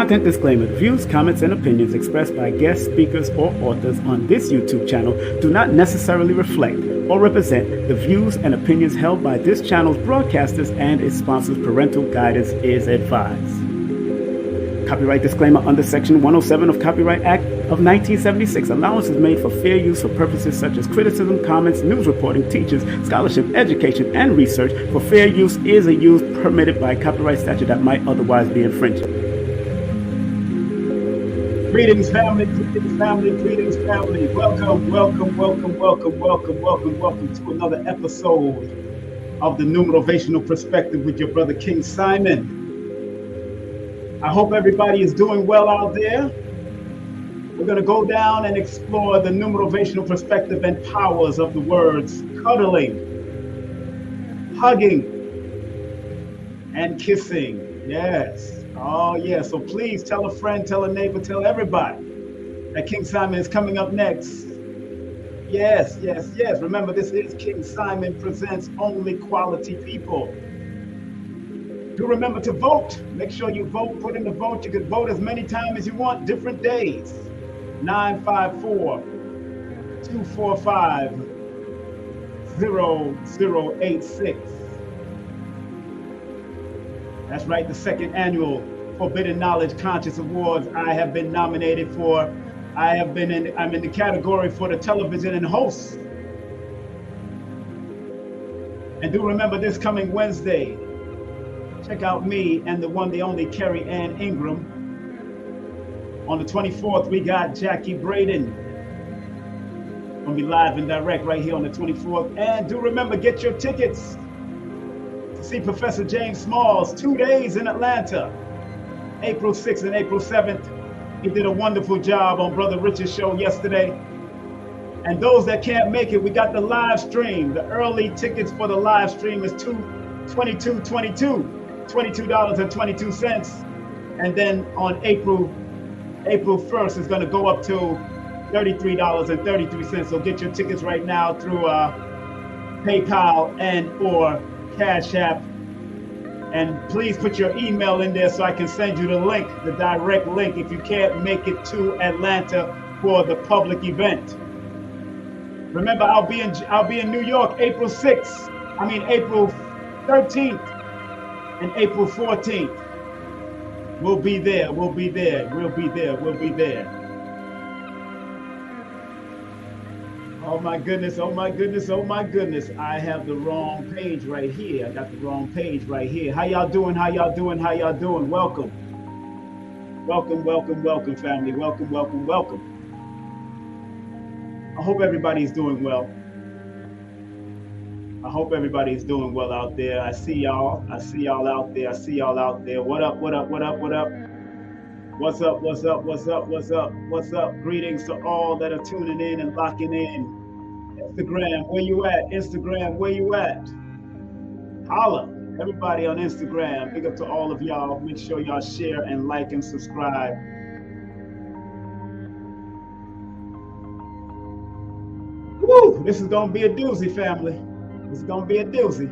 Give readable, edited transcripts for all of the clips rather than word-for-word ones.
Content disclaimer. The views, comments, and opinions expressed by guest speakers or authors on this YouTube channel do not necessarily reflect or represent the views and opinions held by this channel's broadcasters and its sponsors. Parental guidance is advised. Copyright disclaimer under Section 107 of Copyright Act of 1976. Allowance is made for fair use for purposes such as criticism, comments, news reporting, teaching, scholarship, education, and research. For fair use is a use permitted by copyright statute that might otherwise be infringed. Greetings, family. Greetings, family. Greetings, family. Welcome to another episode of the Numerovational Perspective with your brother King Simon. I hope everybody is doing well out there. We're going to go down and explore the numerovational perspective and powers of the words cuddling, hugging, and kissing. Yes. Oh, yeah. So please tell a friend, tell a neighbor, tell everybody that King Simon is coming up next. Yes. Remember, this is King Simon Presents Only Quality People. Do remember to vote. Make sure you vote. Put in the vote. You can vote as many times as you want, different days. 954-245-0086. That's right, the second annual Forbidden Knowledge Conscious Awards I have been nominated for. I'm in the category for the television and hosts. And do remember this coming Wednesday, check out me and the one, the only Carrie Ann Ingram. On the 24th, we got Jackie Braden. Gonna be live and direct right here on the 24th. And do remember, get your tickets to see Professor James Smalls 2 days in Atlanta, April 6th and April 7th. He did a wonderful job on Brother Richard's show yesterday. And those that can't make it, we got the live stream. The early tickets for the live stream is $22.22. And then on April 1st, it's going to go up to $33.33. So get your tickets right now through PayPal and or Cash App. And please put your email in there so I can send you the link, the direct link, if you can't make it to Atlanta for the public event. Remember, I'll be in New York April 13th and April 14th. We'll be there. Oh my goodness. I have the wrong page right here. I got the wrong page right here. How y'all doing? Welcome, family. Welcome. I hope everybody's doing well. I hope everybody's doing well out there. I see y'all out there. What up? What's up? Greetings to all that are tuning in and locking in. Instagram, where you at? Holla. Everybody on Instagram, big up to all of y'all. Make sure y'all share and like and subscribe. Woo! This is gonna be a doozy, family. It's gonna be a doozy.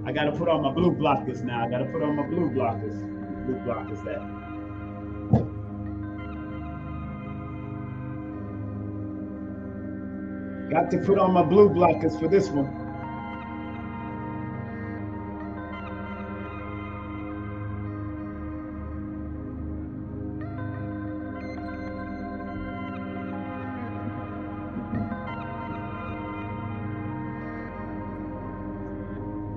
I gotta put on my blue blockers now. Blue blockers that. Got to put on my blue blockers for this one.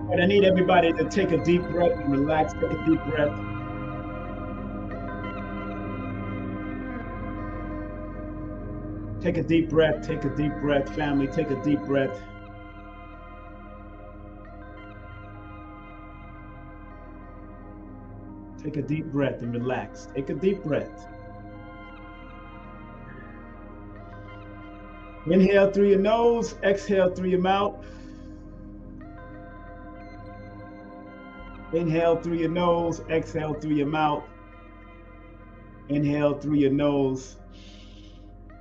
But I need everybody to take a deep breath and relax. Take a deep breath. Take a deep breath, family. Take a deep breath. Take a deep breath and relax. Take a deep breath. Inhale through your nose, exhale through your mouth. Inhale through your nose, exhale through your mouth. Inhale through your nose,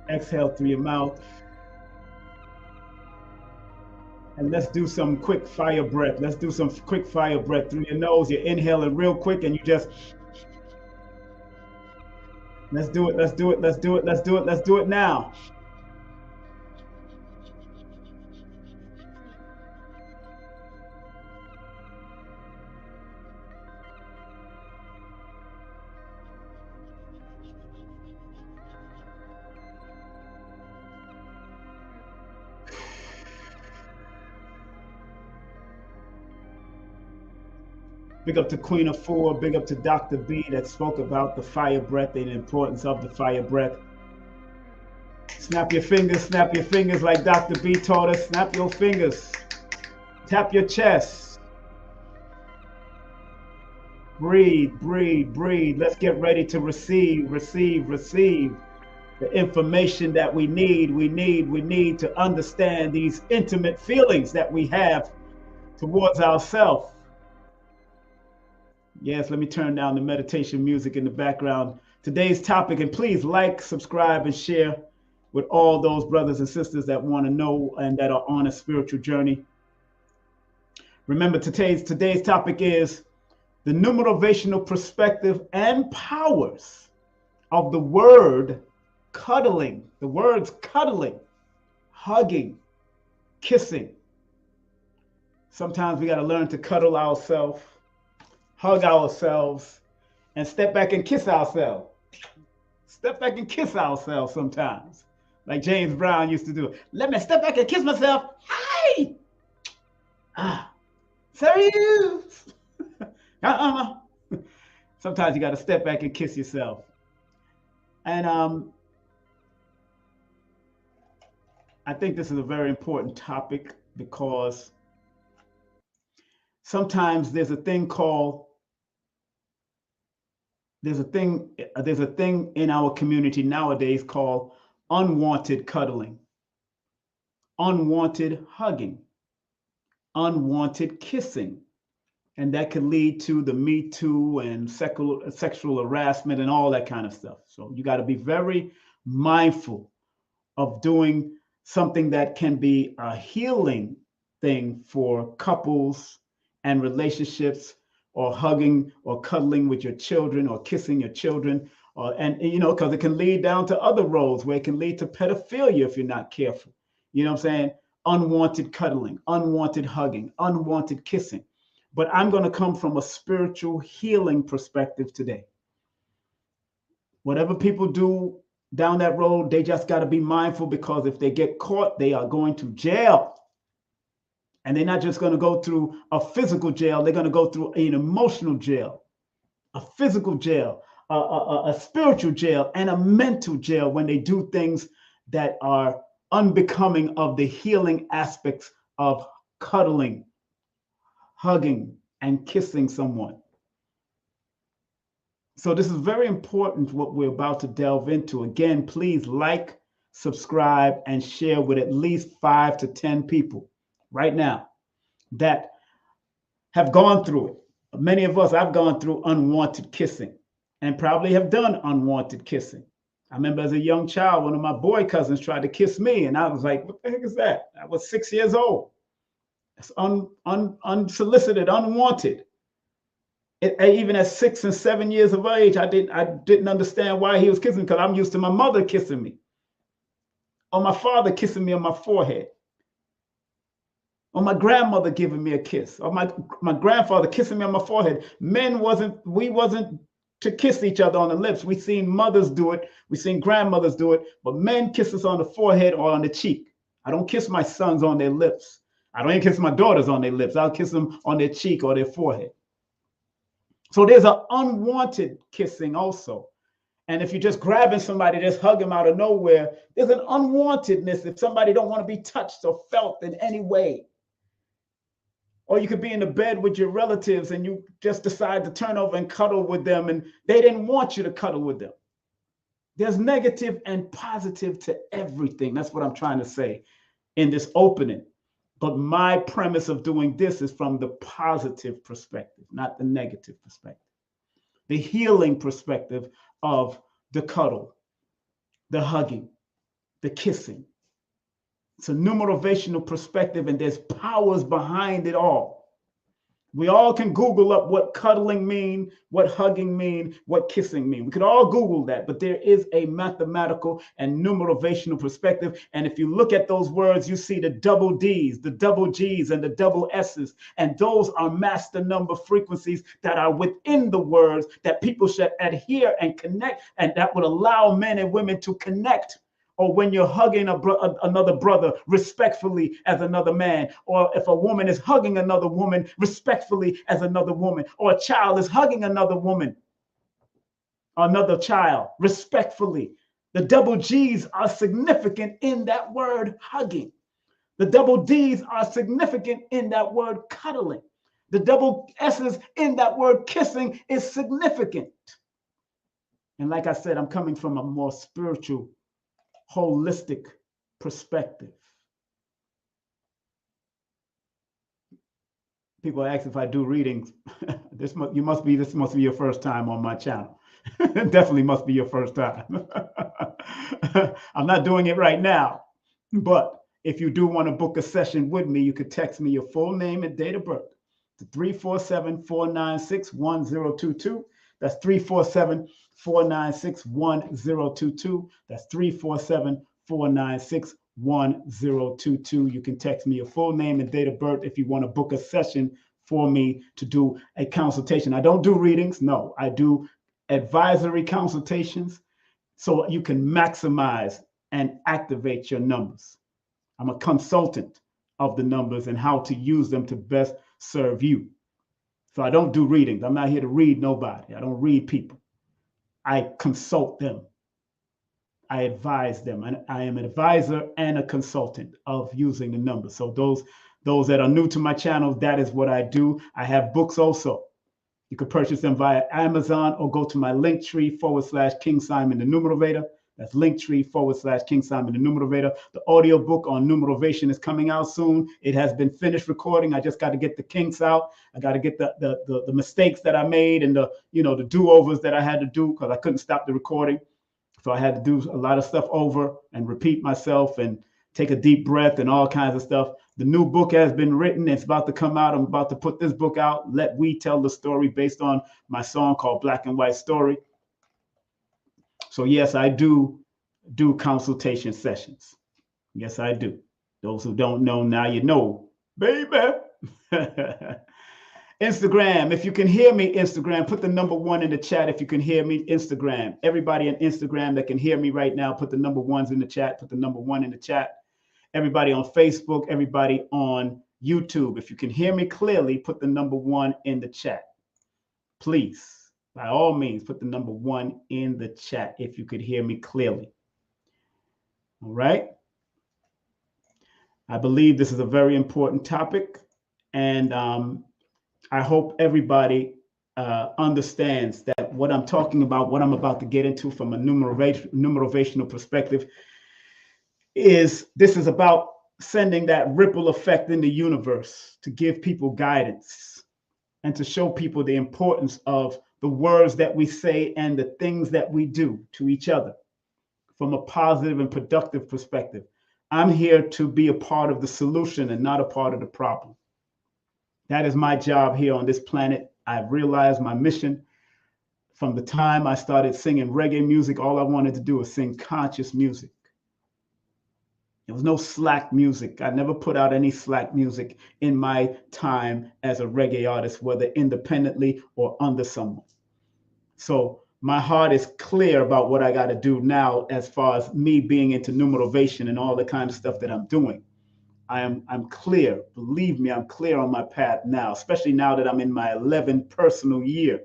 exhale through your mouth. And let's do some quick fire breath. Through your nose. You're inhaling real quick and you just Let's do it. Let's do it. Let's do it. Let's do it. Let's do it now. Big up to Queen of Four. Big up to Dr. B that spoke about the fire breath and the importance of the fire breath. Snap your fingers like Dr. B taught us. Snap your fingers. Tap your chest. Breathe, breathe, breathe. Let's get ready to receive the information that we need. We need to understand these intimate feelings that we have towards ourselves. Yes, let me turn down the meditation music in the background. Today's topic, and please like, subscribe, and share with all those brothers and sisters that want to know and that are on a spiritual journey. Remember, today's topic is the numerovational perspective and powers of the word cuddling. The words cuddling, hugging, kissing. Sometimes we got to learn to cuddle ourselves, hug ourselves, and step back and kiss ourselves. Step back and kiss ourselves sometimes. Like James Brown used to do. Let me step back and kiss myself. Hey! Serious? Sometimes you got to step back and kiss yourself. And I think this is a very important topic because sometimes there's a thing in our community nowadays called unwanted cuddling, unwanted hugging, unwanted kissing. And that can lead to the Me Too and sexual harassment and all that kind of stuff. So you got to be very mindful of doing something that can be a healing thing for couples and relationships, or hugging or cuddling with your children or kissing your children, because it can lead down to other roads where it can lead to pedophilia if you're not careful. You know what I'm saying? Unwanted cuddling, unwanted hugging, unwanted kissing. But I'm going to come from a spiritual healing perspective today. Whatever people do down that road, they just got to be mindful, because if they get caught, they are going to jail. And they're not just going to go through a physical jail, they're going to go through an emotional jail, a physical jail, a spiritual jail, and a mental jail when they do things that are unbecoming of the healing aspects of cuddling, hugging, and kissing someone. So this is very important, what we're about to delve into. Again, please like, subscribe, and share with at least 5 to 10 people right now that have gone through it. Many of us, I've gone through unwanted kissing and probably have done unwanted kissing. I remember as a young child, one of my boy cousins tried to kiss me, and I was like, what the heck is that? I was 6 years old. It's unsolicited, unwanted. Even at 6 and 7 years of age, I didn't understand why he was kissing me, because I'm used to my mother kissing me, or my father kissing me on my forehead, or my grandmother giving me a kiss, or my grandfather kissing me on my forehead. We wasn't to kiss each other on the lips. We seen mothers do it, we seen grandmothers do it, but men kiss us on the forehead or on the cheek. I don't kiss my sons on their lips. I don't even kiss my daughters on their lips. I'll kiss them on their cheek or their forehead. So there's an unwanted kissing also. And if you're just grabbing somebody, just hug them out of nowhere, there's an unwantedness if somebody don't want to be touched or felt in any way. Or you could be in the bed with your relatives and you just decide to turn over and cuddle with them, and they didn't want you to cuddle with them. There's negative and positive to everything. That's what I'm trying to say in this opening. But my premise of doing this is from the positive perspective, not the negative perspective. The healing perspective of the cuddle, the hugging, the kissing. It's a numerovational perspective, and there's powers behind it all. We all can Google up what cuddling mean, what hugging mean, what kissing mean. We could all Google that, but there is a mathematical and numerovational perspective. And if you look at those words, you see the double D's, the double G's, and the double S's. And those are master number frequencies that are within the words that people should adhere and connect, and that would allow men and women to connect. Or when you're hugging another brother respectfully as another man, or if a woman is hugging another woman respectfully as another woman, or a child is hugging another woman, another child respectfully. The double G's are significant in that word hugging. The double D's are significant in that word cuddling. The double S's in that word kissing is significant. And like I said, I'm coming from a more spiritual, holistic perspective. People ask if I do readings. This must be your first time on my channel. Definitely must be your first time. I'm not doing it right now, but if you do want to book a session with me, you could text me your full name and date of birth to 347-496-1022. That's 347-496-1022. That's 347-496-1022. You can text me your full name and date of birth if you want to book a session for me to do a consultation. I don't do readings. No, I do advisory consultations so you can maximize and activate your numbers. I'm a consultant of the numbers and how to use them to best serve you. So I don't do readings. I'm not here to read nobody. I don't read people. I consult them. I advise them. And I am an advisor and a consultant of using the numbers. So those that are new to my channel, that is what I do. I have books also. You can purchase them via Amazon or go to my Linktree/King Simon the Numerovator. That's Linktree/King Simon the Numerovator. The audio book on numerovation is coming out soon. It has been finished recording. I just got to get the kinks out. I got to get the mistakes that I made and the do-overs that I had to do because I couldn't stop the recording. So I had to do a lot of stuff over and repeat myself and take a deep breath and all kinds of stuff. The new book has been written. It's about to come out. I'm about to put this book out, Let We Tell the Story, based on my song called Black and White Story. So yes, I do consultation sessions. Yes, I do. Those who don't know, now you know, baby. Instagram, if you can hear me, Instagram, put the number 1 in the chat if you can hear me, Instagram. Everybody on Instagram that can hear me right now, put the number 1s in the chat, put the number 1 in the chat. Everybody on Facebook, everybody on YouTube, if you can hear me clearly, put the number 1 in the chat. Please, by all means, put the number 1 in the chat if you could hear me clearly. All right. I believe this is a very important topic, and I hope everybody understands that what I'm talking about, what I'm about to get into from a numerovational perspective, this is about sending that ripple effect in the universe to give people guidance and to show people the importance of the words that we say and the things that we do to each other from a positive and productive perspective. I'm here to be a part of the solution and not a part of the problem. That is my job here on this planet. I've realized my mission from the time I started singing reggae music. All I wanted to do was sing conscious music. There was no slack music. I never put out any slack music in my time as a reggae artist, whether independently or under someone. So my heart is clear about what I got to do now as far as me being into numerovation and all the kind of stuff that I'm doing. I'm clear. Believe me, I'm clear on my path now, especially now that I'm in my 11th personal year.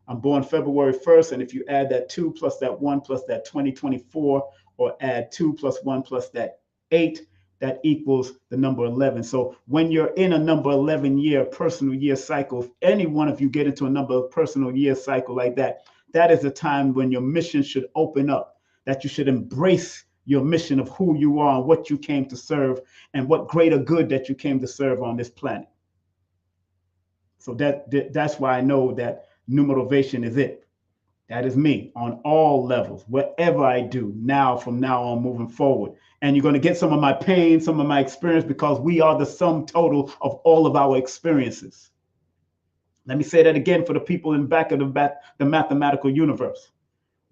I'm born February 1st, and if you add that 2 plus that 1 plus that 2024, or add 2 plus 1 plus that 8, that equals the number 11. So when you're in a number 11 year personal year cycle, if any one of you get into a number personal year cycle like that, that is the time when your mission should open up, that you should embrace your mission of who you are and what you came to serve and what greater good that you came to serve on this planet. So that's why I know that numerovation is it. That is me on all levels, whatever I do now, from now on, moving forward. And you're going to get some of my pain, some of my experience, because we are the sum total of all of our experiences. Let me say that again for the people in back of the mathematical universe.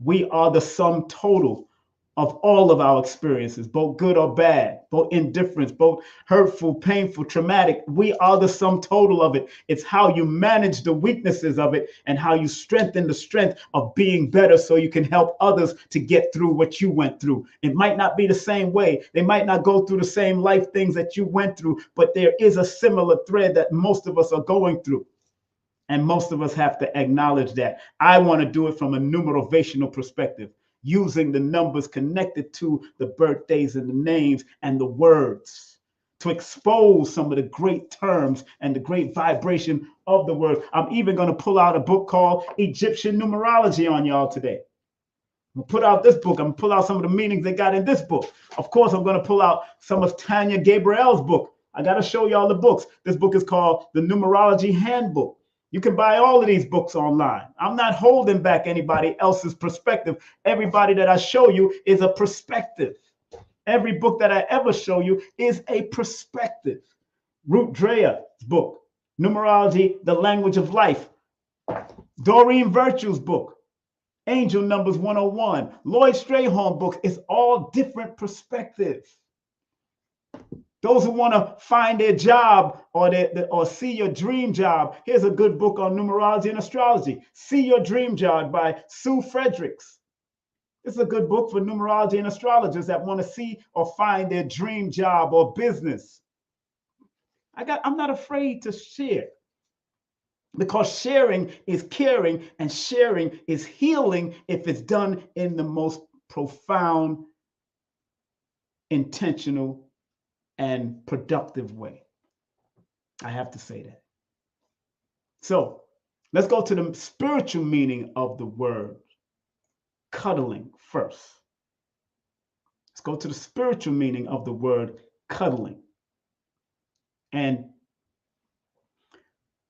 We are the sum total of all of our experiences, both good or bad, both indifference, both hurtful, painful, traumatic. We are the sum total of it. It's how you manage the weaknesses of it and how you strengthen the strength of being better so you can help others to get through what you went through. It might not be the same way. They might not go through the same life things that you went through, but there is a similar thread that most of us are going through. And most of us have to acknowledge that. I want to do it from a numerovational perspective, using the numbers connected to the birthdays and the names and the words to expose some of the great terms and the great vibration of the words. I'm even going to pull out a book called Egyptian Numerology on y'all today. I'm going to put out this book. I'm going to pull out some of the meanings they got in this book. Of course, I'm going to pull out some of Tanya Gabriel's book. I got to show y'all the books. This book is called The Numerology Handbook. You can buy all of these books online. I'm not holding back anybody else's perspective. Everybody that I show you is a perspective. Every book that I ever show you is a perspective. Ruth Dreher's book, Numerology, The Language of Life. Doreen Virtue's book, Angel Numbers 101. Lloyd Strayhorn book is all different perspectives. Those who want to find their job or see your dream job, here's a good book on numerology and astrology. See Your Dream Job by Sue Fredericks. It's a good book for numerology and astrologers that want to see or find their dream job or business. I'm not afraid to share, because sharing is caring and sharing is healing if it's done in the most profound, intentional, and productive way. I have to say that. So let's go to the spiritual meaning of the word cuddling first. Let's go to the spiritual meaning of the word cuddling. And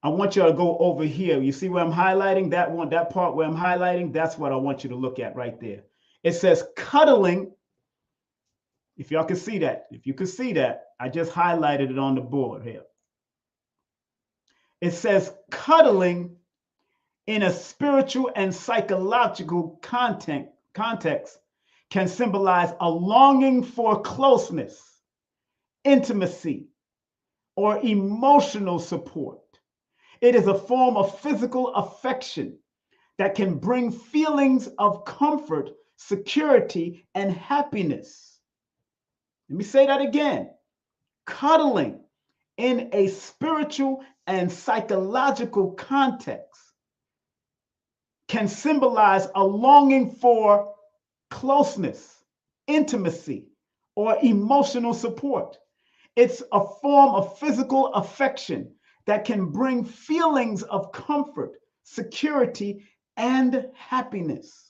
I want you to go over here. You see where I'm highlighting that one, that part where I'm highlighting? That's what I want you to look at right there. It says cuddling. If y'all can see that, if you can see that, I just highlighted it on the board here. It says cuddling in a spiritual and psychological context can symbolize a longing for closeness, intimacy, or emotional support. It is a form of physical affection that can bring feelings of comfort, security, and happiness. Let me say that again. Cuddling in a spiritual and psychological context can symbolize a longing for closeness, intimacy, or emotional support. It's a form of physical affection that can bring feelings of comfort, security, and happiness.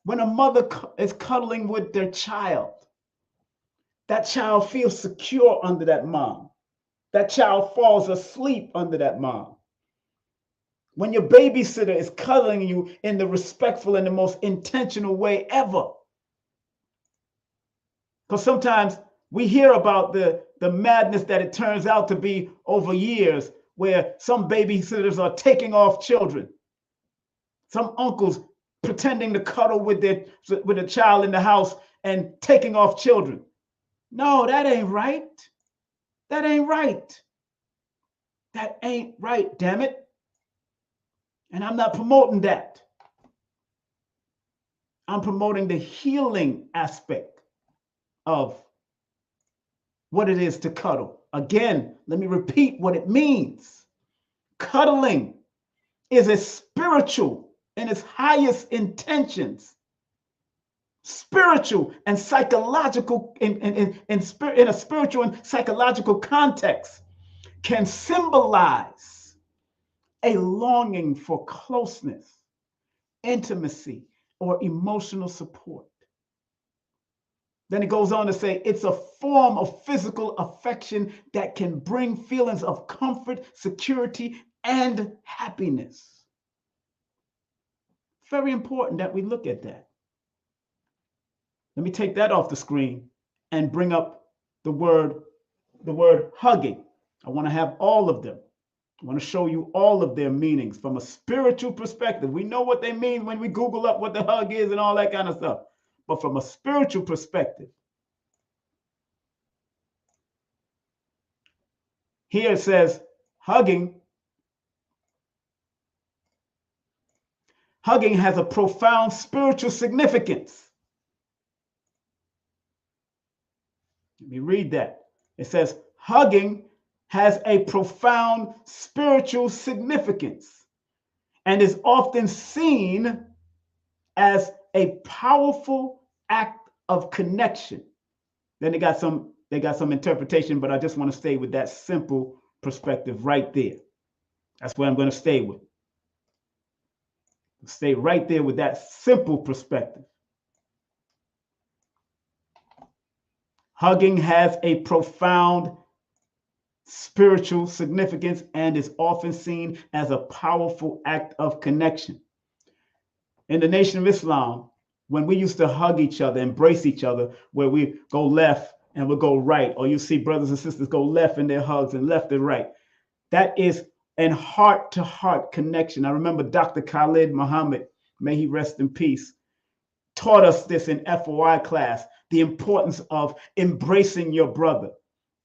When a mother is cuddling with their child, that child feels secure under that mom. That child falls asleep under that mom. When your babysitter is cuddling you in the respectful and the most intentional way ever. Because sometimes we hear about the madness that it turns out to be over years, where some babysitters are taking off children. Some uncles pretending to cuddle with a child in the house and taking off children. No, that ain't right. That ain't right. That ain't right, damn it. And I'm not promoting that. I'm promoting the healing aspect of what it is to cuddle. Again, let me repeat what it means. Cuddling is a spiritual in its highest intentions. Spiritual and psychological, in a spiritual and psychological context, can symbolize a longing for closeness, intimacy, or emotional support. Then it goes on to say it's a form of physical affection that can bring feelings of comfort, security, and happiness. Very important that we look at that. Let me take that off the screen and bring up the word hugging. I want to have all of them. I want to show you all of their meanings from a spiritual perspective. We know what they mean when we Google up what the hug is and all that kind of stuff. But from a spiritual perspective, here it says hugging has a profound spiritual significance. Let me read that. It says hugging has a profound spiritual significance and is often seen as a powerful act of connection. Then they got some interpretation, but I just want to stay with that simple perspective right there. That's where I'm going to stay with. Stay right there with that simple perspective. Hugging has a profound spiritual significance and is often seen as a powerful act of connection. In the Nation of Islam, when we used to hug each other, embrace each other, where we go left and we'll go right, or you see brothers and sisters go left in their hugs and left and right, that is an heart-to-heart connection. I remember Dr. Khalid Muhammad, may he rest in peace, taught us this in FOI class, the importance of embracing your brother,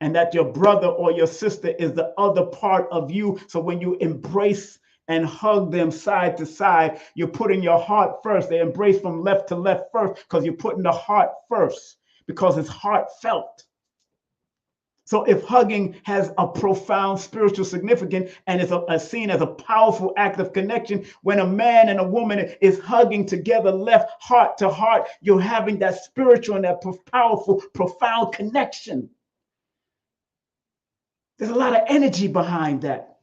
and that your brother or your sister is the other part of you. So when you embrace and hug them side to side, you're putting your heart first. They embrace from left to left first because you're putting the heart first because it's heartfelt. So if hugging has a profound spiritual significance and is seen as a powerful act of connection, when a man and a woman is hugging together left heart to heart, you're having that spiritual and that powerful, profound connection. There's a lot of energy behind that.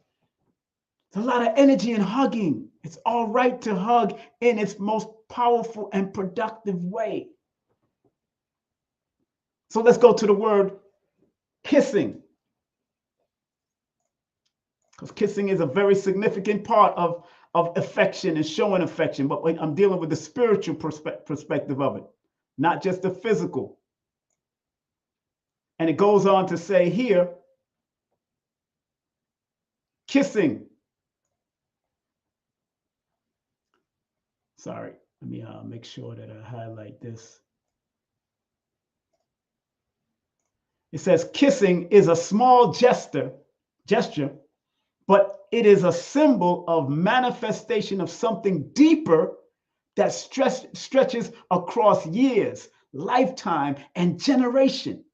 There's a lot of energy in hugging. It's all right to hug in its most powerful and productive way. So let's go to the word kissing, because kissing is a very significant part of affection and showing affection. But I'm dealing with the spiritual perspective of it, not just the physical. And it goes on to say here, kissing. Sorry, let me make sure that I highlight this. It says kissing is a small gesture, but it is a symbol of manifestation of something deeper that stretches across years, lifetime, and generations.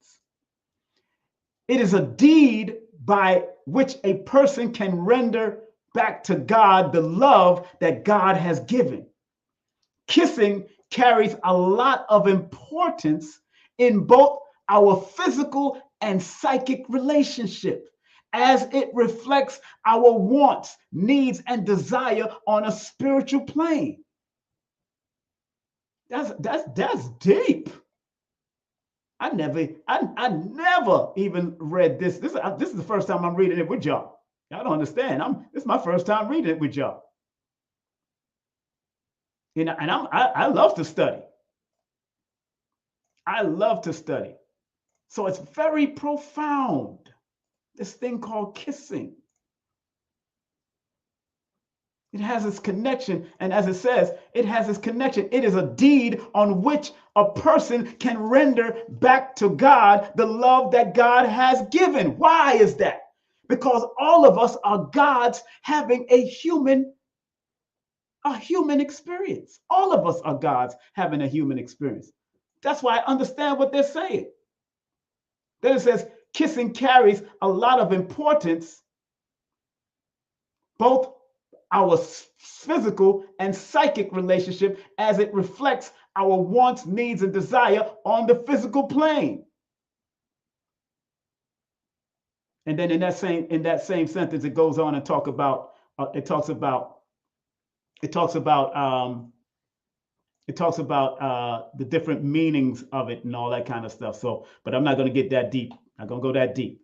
It is a deed by which a person can render back to God the love that God has given. Kissing carries a lot of importance in both our physical and psychic relationship, as it reflects our wants, needs, and desire on a spiritual plane. That's deep. I never even read this. This is the first time I'm reading it with y'all. Y'all don't understand. This is my first time reading it with y'all. You know, and I love to study. I love to study. So it's very profound, this thing called kissing. It has its connection, and as it says, it has its connection. It is a deed on which a person can render back to God the love that God has given. Why is that? Because all of us are gods having a human experience. All of us are gods having a human experience. That's why I understand what they're saying. Then it says, kissing carries a lot of importance, both our physical and psychic relationship, as it reflects our wants, needs, and desire on the physical plane. And then in that same sentence, it goes on and talks about the different meanings of it and all that kind of stuff. So, but I'm not going to get that deep. I'm not going to go that deep.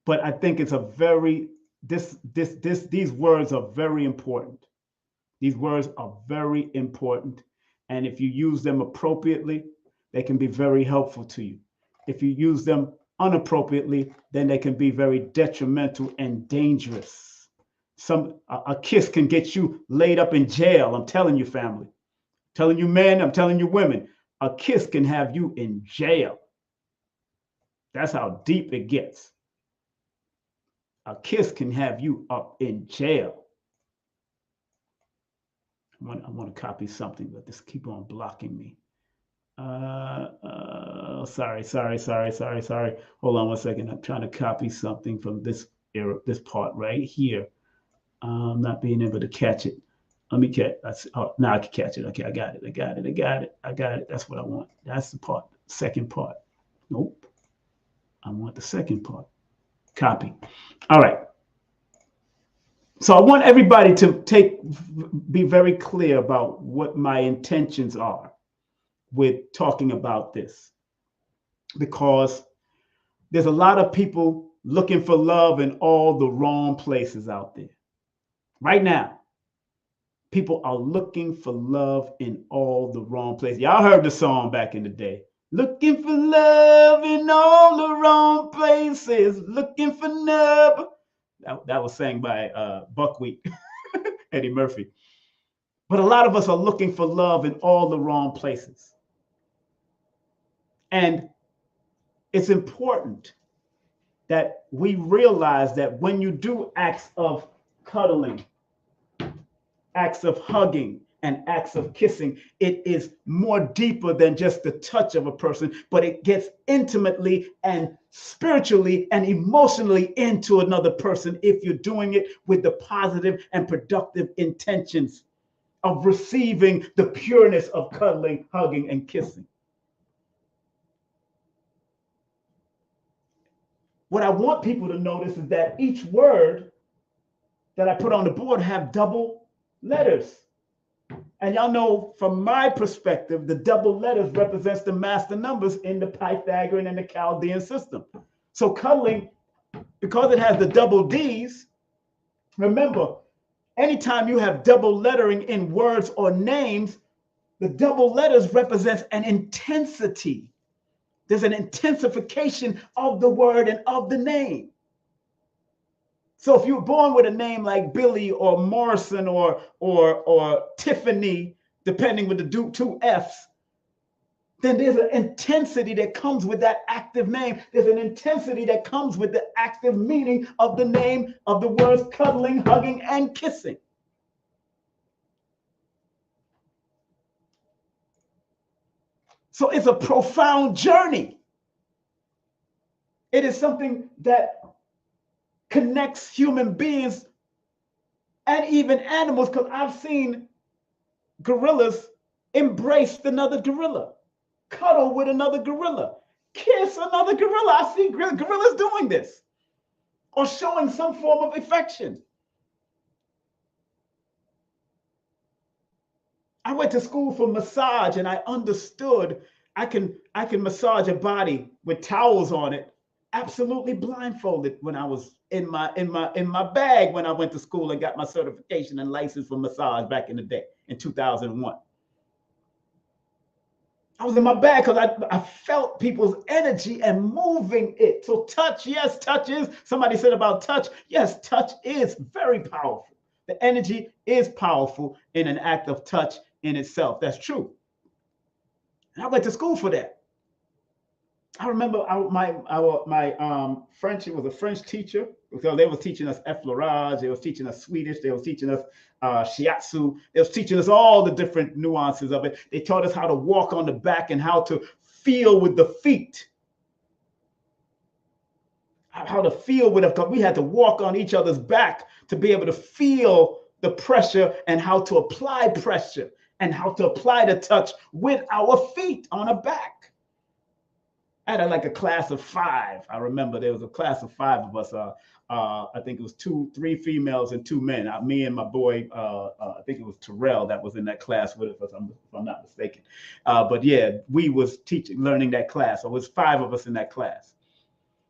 But I think it's a very, these words are very important. These words are very important. And if you use them appropriately, they can be very helpful to you. If you use them inappropriately, then they can be very detrimental and dangerous. A kiss can get you laid up in jail. I'm telling you, family. I'm telling you, men. I'm telling you, women. A kiss can have you in jail. That's how deep it gets. A kiss can have you up in jail. I want to copy something, but this keep on blocking me. Sorry. Hold on one second. I'm trying to copy something from this part right here. I'm not being able to catch it. Let me catch. Now I can catch it. Okay, I got it. That's what I want. That's the part. Second part. Nope. I want the second part. Copy. All right. So I want everybody to be very clear about what my intentions are with talking about this, because there's a lot of people looking for love in all the wrong places out there. Right now, people are looking for love in all the wrong places. Y'all heard the song back in the day. Looking for love in all the wrong places. Looking for love. That was sang by Buckwheat, Eddie Murphy. But a lot of us are looking for love in all the wrong places. And it's important that we realize that when you do acts of cuddling, acts of hugging, and acts of kissing, it is more deeper than just the touch of a person, but it gets intimately and spiritually and emotionally into another person if you're doing it with the positive and productive intentions of receiving the pureness of cuddling, hugging, and kissing. What I want people to notice is that each word that I put on the board have double letters. And y'all know, from my perspective, the double letters represents the master numbers in the Pythagorean and the Chaldean system. So cuddling, because it has the double D's, remember, anytime you have double lettering in words or names, the double letters represents an intensity. There's an intensification of the word and of the name. So if you're born with a name like Billy or Morrison or Tiffany, depending with the two F's, then there's an intensity that comes with that active name. There's an intensity that comes with the active meaning of the name of the words cuddling, hugging, and kissing. So it's a profound journey. It is something that connects human beings and even animals, because I've seen gorillas embrace another gorilla, cuddle with another gorilla, kiss another gorilla. I see gorillas doing this or showing some form of affection. I went to school for massage, and I understood I can massage a body with towels on it, absolutely blindfolded, when I was in my bag when I went to school and got my certification and license for massage back in the day in 2001. I was in my bag because I felt people's energy and moving it. So touch, yes, touch is. Somebody said about touch. Yes, touch is very powerful. The energy is powerful in an act of touch in itself. That's true. And I went to school for that. I remember my French, it was a French teacher, because they were teaching us effleurage, they was teaching us Swedish, they was teaching us shiatsu, they was teaching us all the different nuances of it. They taught us how to walk on the back and how to feel with the feet. How to feel with it, because we had to walk on each other's back to be able to feel the pressure and how to apply pressure and how to apply the touch with our feet on a back. I had like a class of 5. I remember there was a class of 5 of us. I think it was 3 females and 2 men. Me and my boy, I think it was Terrell that was in that class with us, if I'm not mistaken. But yeah, we was learning that class. So it was 5 of us in that class.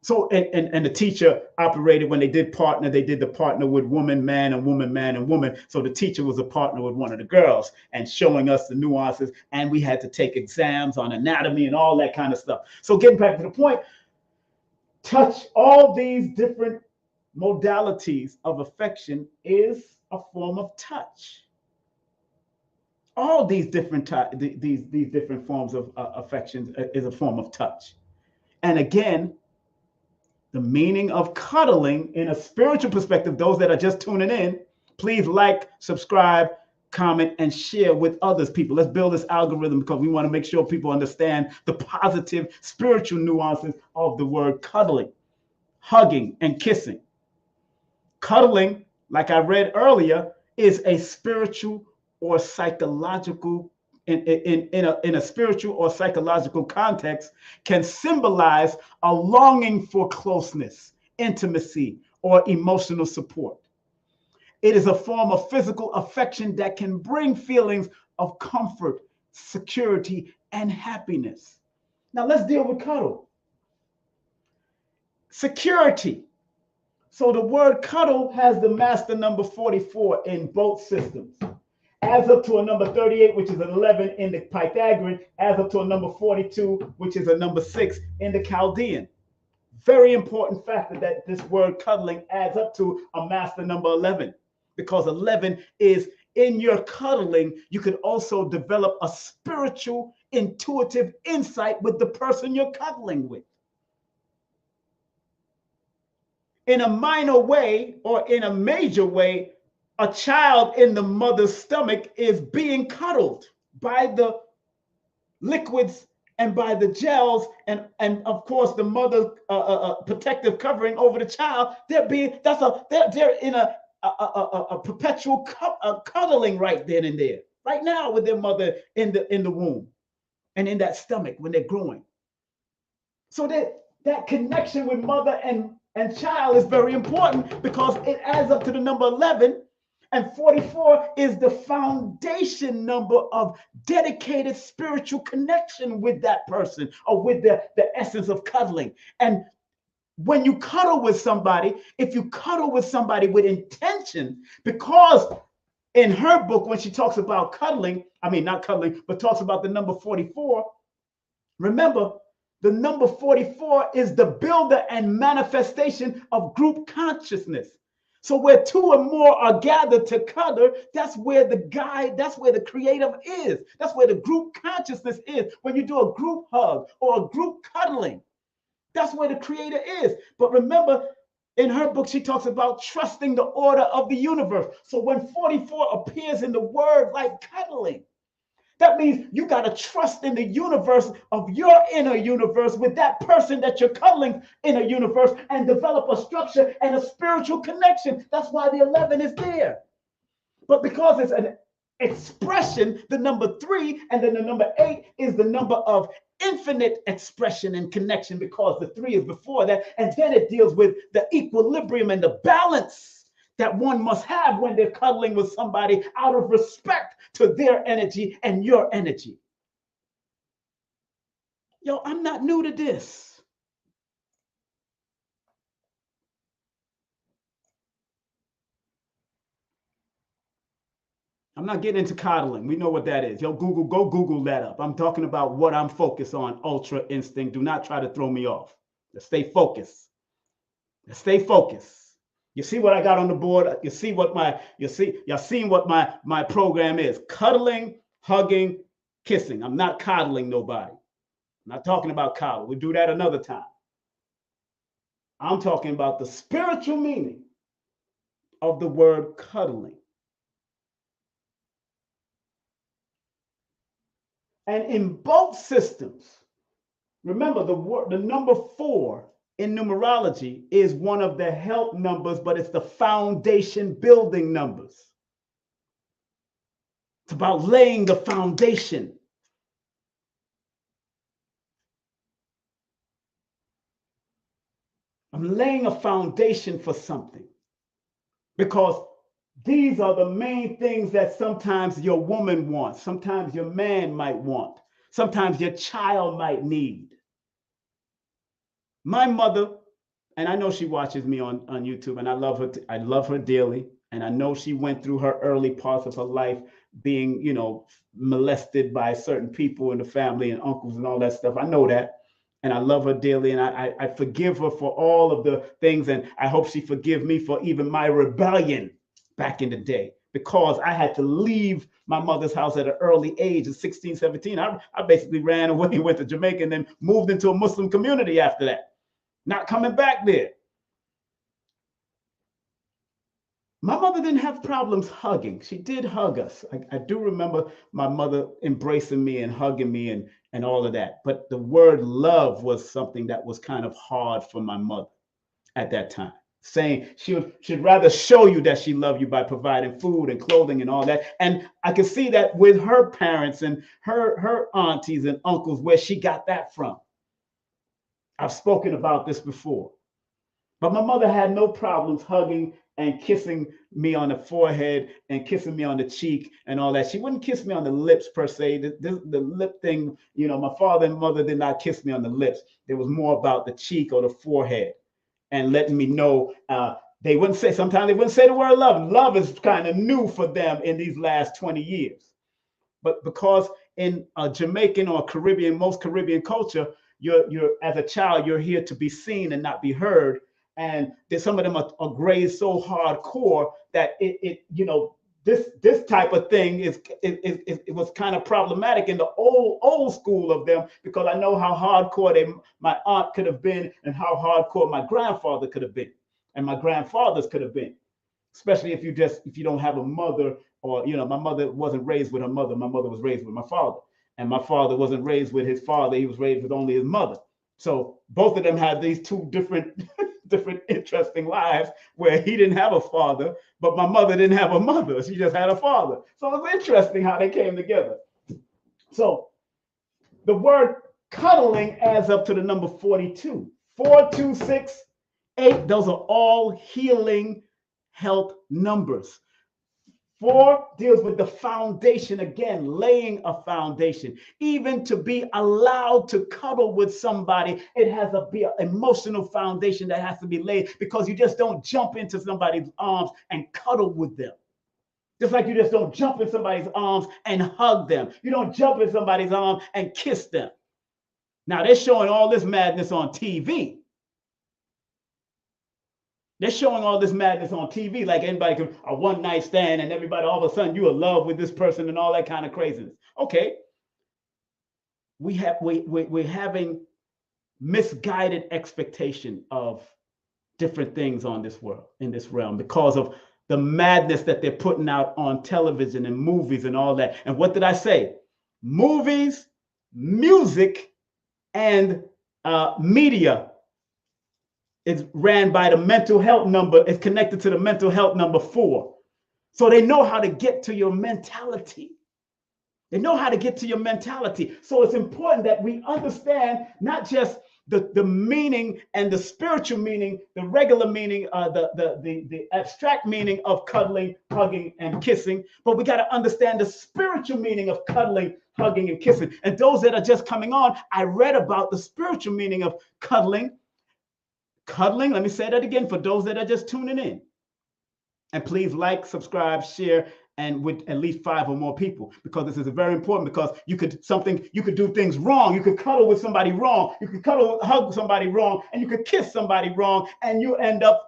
So, and the teacher operated, when they did the partner with woman, man, and woman, man, and woman. So the teacher was a partner with one of the girls and showing us the nuances. And we had to take exams on anatomy and all that kind of stuff. So getting back to the point, Touch, all these different modalities of affection is a form of touch. All these different these different forms of affections is a form of touch. And again, the meaning of cuddling in a spiritual perspective, those that are just tuning in, please like, subscribe, comment, and share with others people. Let's build this algorithm because we want to make sure people understand the positive spiritual nuances of the word cuddling, hugging, and kissing. Cuddling, like I read earlier, is a spiritual or psychological, in a spiritual or psychological context, can symbolize a longing for closeness, intimacy, or emotional support. It is a form of physical affection that can bring feelings of comfort, security, and happiness. Now let's deal with cuddle. Security. So the word cuddle has the master number 44 in both systems. Adds up to a number 38, which is an 11 in the Pythagorean, adds up to a number 42, which is a number 6 in the Chaldean. Very important factor that this word cuddling adds up to a master number 11, because 11 is in your cuddling, you could also develop a spiritual, intuitive insight with the person you're cuddling with. In a minor way or in a major way, a child in the mother's stomach is being cuddled by the liquids and by the gels, and of course the mother protective covering over the child. They're in a perpetual cuddling right then and there, right now, with their mother in the womb and in that stomach when they're growing. So that connection with mother and child is very important because it adds up to the number 11. And 44 is the foundation number of dedicated spiritual connection with that person, or with the essence of cuddling. And when you cuddle with somebody, if you cuddle with somebody with intention, because in her book, when she talks about cuddling, I mean, not cuddling, but talks about the number 44, remember, the number 44 is the builder and manifestation of group consciousness. So where two or more are gathered to cuddle, that's where the guide, that's where the creative is. That's where the group consciousness is. When you do a group hug or a group cuddling, that's where the creator is. But remember, in her book, she talks about trusting the order of the universe. So when 44 appears in the word like cuddling, that means you got to trust in the universe of your inner universe with that person that you're cuddling in a universe, and develop a structure and a spiritual connection. That's why the 11 is there. But because it's an expression, the number 3 and then the number 8 is the number of infinite expression and connection, because the 3 is before that. And then it deals with the equilibrium and the balance that one must have when they're cuddling with somebody out of respect to their energy and your energy. Yo, I'm not new to this. I'm not getting into coddling. We know what that is. Yo, go Google that up. I'm talking about what I'm focused on, ultra instinct. Do not try to throw me off. Let's stay focused. Let's stay focused. You see what I got on the board? Y'all seen what my program is. Cuddling, hugging, kissing. I'm not coddling nobody. I'm not talking about coddle. We'll do that another time. I'm talking about the spiritual meaning of the word cuddling. And in both systems, remember the number 4 in numerology is one of the help numbers, but it's the foundation building numbers. It's about laying the foundation. I'm laying a foundation for something, because these are the main things that sometimes your woman wants, sometimes your man might want, sometimes your child might need. My mother, and I know she watches me on YouTube, and I love her. I love her dearly, and I know she went through her early parts of her life being, molested by certain people in the family and uncles and all that stuff. I know that, And I love her dearly, and I forgive her for all of the things, and I hope she forgive me for even my rebellion back in the day, because I had to leave my mother's house at an early age of 16, 17. I basically ran away, went to Jamaica, and then moved into a Muslim community after that, not coming back there. My mother didn't have problems hugging. She did hug us. I do remember my mother embracing me and hugging me and all of that. But the word love was something that was kind of hard for my mother at that time. Saying she'd rather show you that she loved you by providing food and clothing and all that. And I could see that with her parents and her aunties and uncles, where she got that from. I've spoken about this before. But my mother had no problems hugging and kissing me on the forehead and kissing me on the cheek and all that. She wouldn't kiss me on the lips per se. The lip thing, my father and mother did not kiss me on the lips. It was more about the cheek or the forehead and letting me know. Sometimes they wouldn't say the word love. Love is kind of new for them in these last 20 years. But because in a Jamaican or Caribbean, most Caribbean culture, you're as a child, you're here to be seen and not be heard. And some of them are grazed so hardcore that this type of thing it was kind of problematic in the old school of them, because I know how hardcore my aunt could have been and how hardcore my grandfather could have been and my grandfathers could have been, especially if you don't have a mother, or my mother wasn't raised with her mother. My mother was raised with my father, and my father wasn't raised with his father. He was raised with only his mother. So both of them had these two different interesting lives, where he didn't have a father, but my mother didn't have a mother. She just had a father. So it's interesting how they came together. So the word cuddling adds up to the number 42. 4, 2, 6, 8. Those are all healing health numbers. 4 deals with the foundation, again, laying a foundation. Even to be allowed to cuddle with somebody, it has to be an emotional foundation that has to be laid, because you just don't jump into somebody's arms and cuddle with them. Just like you just don't jump in somebody's arms and hug them. You don't jump in somebody's arms and kiss them. Now, they're showing all this madness on TV. They're showing all this madness on TV, like anybody can, a one night stand, and everybody, all of a sudden, you in love with this person and all that kind of craziness. Okay. We're having misguided expectation of different things on this world, in this realm, because of the madness that they're putting out on television and movies and all that. And what did I say? Movies, music, and media is ran by the mental health number. It's connected to the mental health number 4. So they know how to get to your mentality. They know how to get to your mentality. So it's important that we understand not just the meaning and the spiritual meaning, the regular meaning, the abstract meaning of cuddling, hugging, and kissing, but we got to understand the spiritual meaning of cuddling, hugging, and kissing. And those that are just coming on, I read about the spiritual meaning of cuddling. Cuddling, let me say that again for those that are just tuning in. And please like, subscribe, share, and with at least 5 or more people, because this is very important, because you could do things wrong. You could cuddle with somebody wrong. You could hug somebody wrong, and you could kiss somebody wrong, and you end up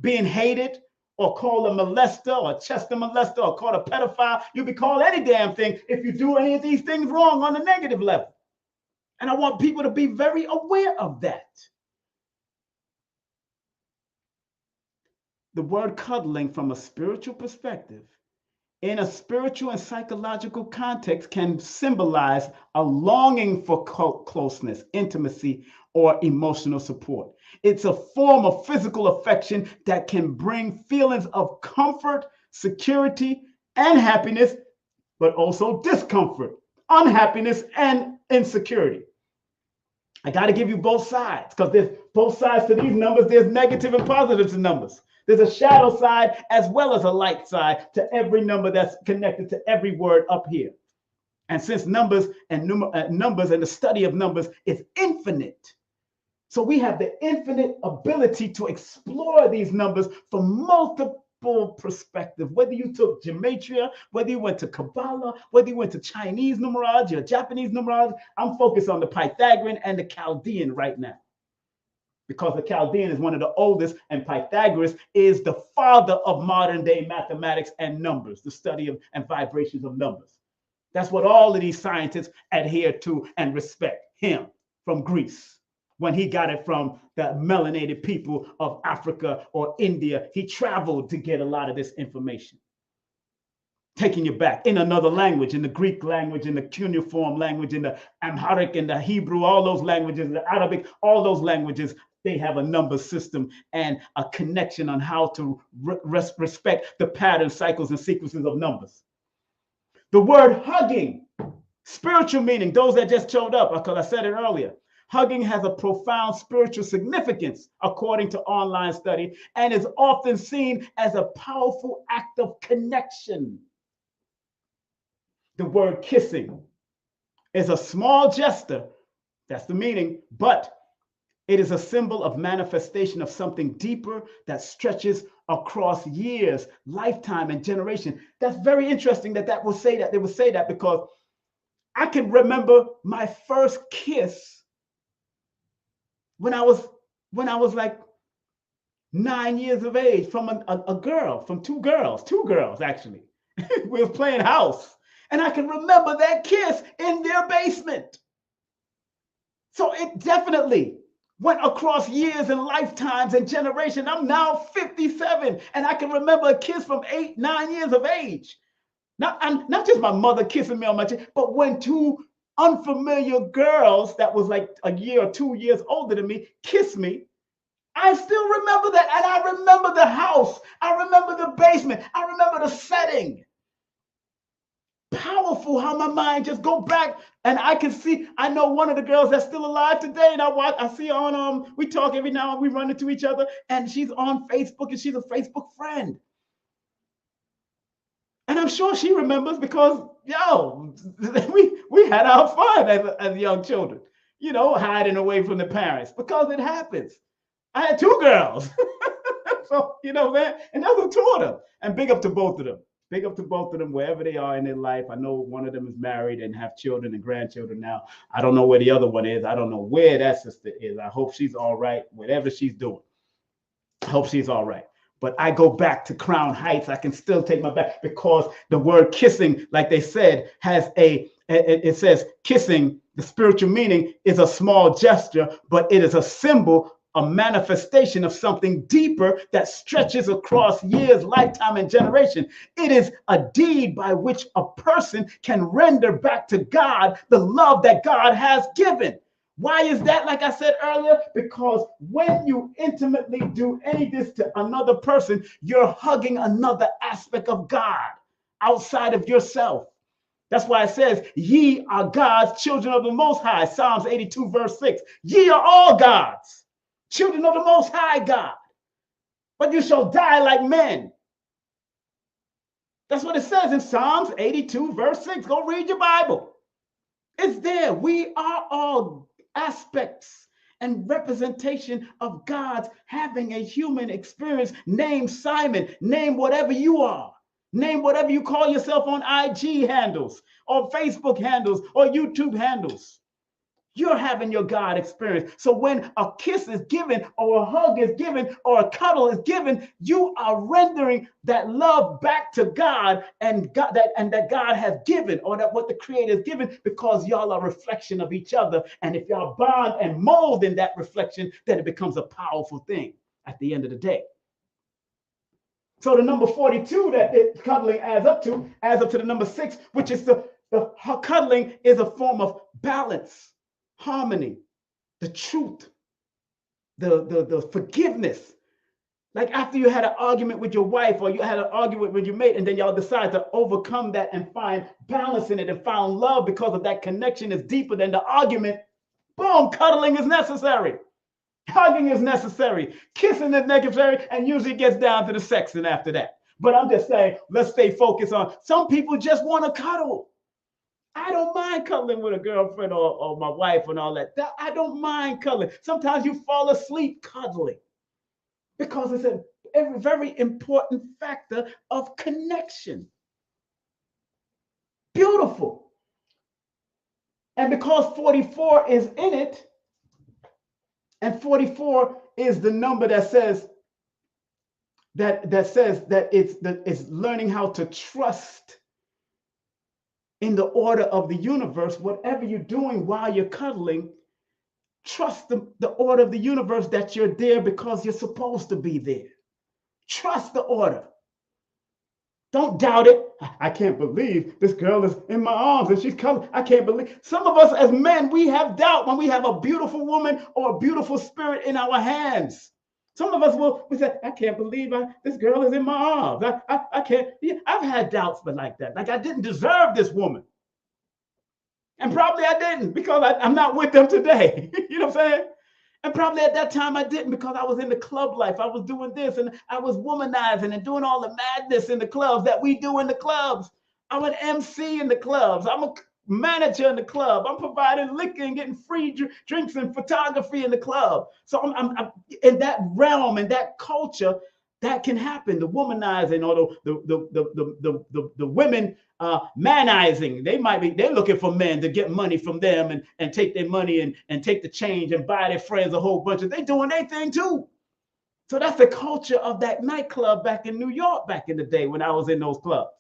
being hated or called a molester or a Chester molester or called a pedophile. You'll be called any damn thing if you do any of these things wrong on a negative level. And I want people to be very aware of that. The word cuddling, from a spiritual perspective, in a spiritual and psychological context, can symbolize a longing for closeness, intimacy, or emotional support. It's a form of physical affection that can bring feelings of comfort, security, and happiness, but also discomfort, unhappiness, and insecurity. I got to give you both sides, because there's both sides to these numbers. There's negative and positive numbers. There's a shadow side as well as a light side to every number that's connected to every word up here. And since numbers and the study of numbers is infinite, so we have the infinite ability to explore these numbers from multiple full perspective. Whether you took gematria, whether you went to Kabbalah, whether you went to Chinese numerology or Japanese numerology, I'm focused on the Pythagorean and the Chaldean right now, because the Chaldean is one of the oldest, and Pythagoras is the father of modern day mathematics and numbers, the study of and vibrations of numbers. That's what all of these scientists adhere to and respect him from Greece. When he got it from the melanated people of Africa or India, he traveled to get a lot of this information. Taking you back in another language, in the Greek language, in the cuneiform language, in the Amharic, in the Hebrew, all those languages, the Arabic, all those languages, they have a number system and a connection on how to respect the patterns, cycles, and sequences of numbers. The word hugging, spiritual meaning, those that just showed up, because I said it earlier. Hugging has a profound spiritual significance, according to online study, and is often seen as a powerful act of connection. The word kissing is a small gesture, that's the meaning, but it is a symbol of manifestation of something deeper that stretches across years, lifetime, and generation. That's very interesting that they would say that, because I can remember my first kiss when I was like 9 years of age from a girl, from two girls actually. We were playing house, and I can remember that kiss in their basement. So it definitely went across years and lifetimes and generations. I'm now 57, and I can remember a kiss from 8, 9 years of age. Not just my mother kissing me on my cheek, but when two unfamiliar girls that was like a year or 2 years older than me kissed me. I still remember that, and I remember the house. I remember the basement. I remember the setting. Powerful how my mind just go back, and I can see. I know one of the girls that's still alive today, and I see her on we talk every now and we run into each other, and she's on Facebook, and she's a Facebook friend. And I'm sure she remembers, because we had our fun as young children, hiding away from the parents, because it happens. I had 2 girls. So, man, and those were 2 of them. And big up to both of them. Big up to both of them wherever they are in their life. I know one of them is married and have children and grandchildren now. I don't know where the other one is. I don't know where that sister is. I hope she's all right, whatever she's doing. I hope she's all right. But I go back to Crown Heights. I can still take my back, because the word kissing, like they said, it says kissing, the spiritual meaning is a small gesture, but it is a symbol, a manifestation of something deeper that stretches across years, lifetime, and generation. It is a deed by which a person can render back to God the love that God has given. Why is that? Like I said earlier, because when you intimately do any of this to another person, you're hugging another aspect of God outside of yourself. That's why it says, ye are God's children of the Most High. Psalms 82, verse 6. Ye are all God's children of the Most High God, but you shall die like men. That's what it says in Psalms 82, verse 6. Go read your Bible. It's there. We are all aspects and representation of God's having a human experience. Name Simon, name whatever you are, name whatever you call yourself on IG handles or Facebook handles or YouTube handles. You're having your God experience. So when a kiss is given or a hug is given or a cuddle is given, you are rendering that love back to God and that God has given, or that what the Creator has given, because y'all are a reflection of each other. And if y'all bond and mold in that reflection, then it becomes a powerful thing at the end of the day. So the number 42 that cuddling adds up to the number 6, which is the cuddling is a form of balance, harmony, the truth, the forgiveness. Like after you had an argument with your wife, or you had an argument with your mate, and then y'all decide to overcome that and find balance in it and find love because of that connection is deeper than the argument. Boom, cuddling is necessary. Hugging is necessary. Kissing is necessary, and usually gets down to the sexing after that. But I'm just saying, let's stay focused on, some people just want to cuddle. I don't mind cuddling with a girlfriend or my wife and all that. I don't mind cuddling. Sometimes you fall asleep cuddling, because a very important factor of connection. Beautiful. And because 44 is in it, and 44 is the number that says that it's learning how to trust in the order of the universe. Whatever you're doing while you're cuddling, trust the order of the universe, that you're there because you're supposed to be there. Trust the order. Don't doubt it. I can't believe this girl is in my arms and she's coming. I can't believe. Some of us as men, we have doubt when we have a beautiful woman or a beautiful spirit in our hands. Some of us we say, I can't believe this girl is in my arms. I can't. Yeah, I've had doubts, but like that. Like I didn't deserve this woman. And probably I didn't, because I'm not with them today. You know what I'm saying? And probably at that time I didn't, because I was in the club life. I was doing this and I was womanizing and doing all the madness in the clubs that we do in the clubs. I'm an MC in the clubs. I'm a manager in the club. I'm providing liquor and getting free drinks and photography in the club. So I'm in that realm and that culture. That can happen. The womanizing or the women manizing. They're looking for men to get money from them and take their money and take the change and buy their friends a whole bunch of. They doing their thing too. So that's the culture of that nightclub back in New York back in the day when I was in those clubs.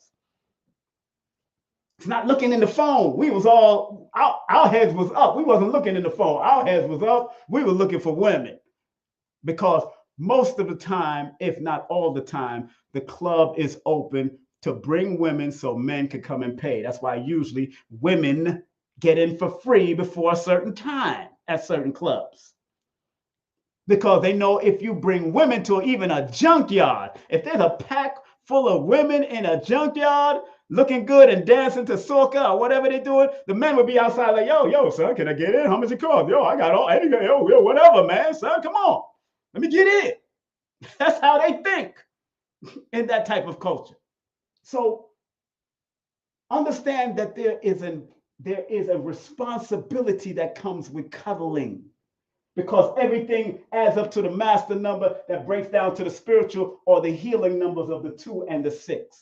It's not looking in the phone. We was all our heads was up. We wasn't looking in the phone. Our heads was up. We were looking for women, because most of the time, if not all the time, the club is open to bring women so men can come and pay. That's why usually women get in for free before a certain time at certain clubs. Because they know if you bring women to even a junkyard, if there's a pack full of women in a junkyard looking good and dancing to soca or whatever they're doing, the men would be outside like, yo, son, can I get in? How much it cost? Yo, I got all, yo, whatever, man, son, come on. Let me get in. That's how they think in that type of culture. So understand that there is a responsibility that comes with cuddling, because everything adds up to the master number that breaks down to the spiritual or the healing numbers of the 2 and the 6.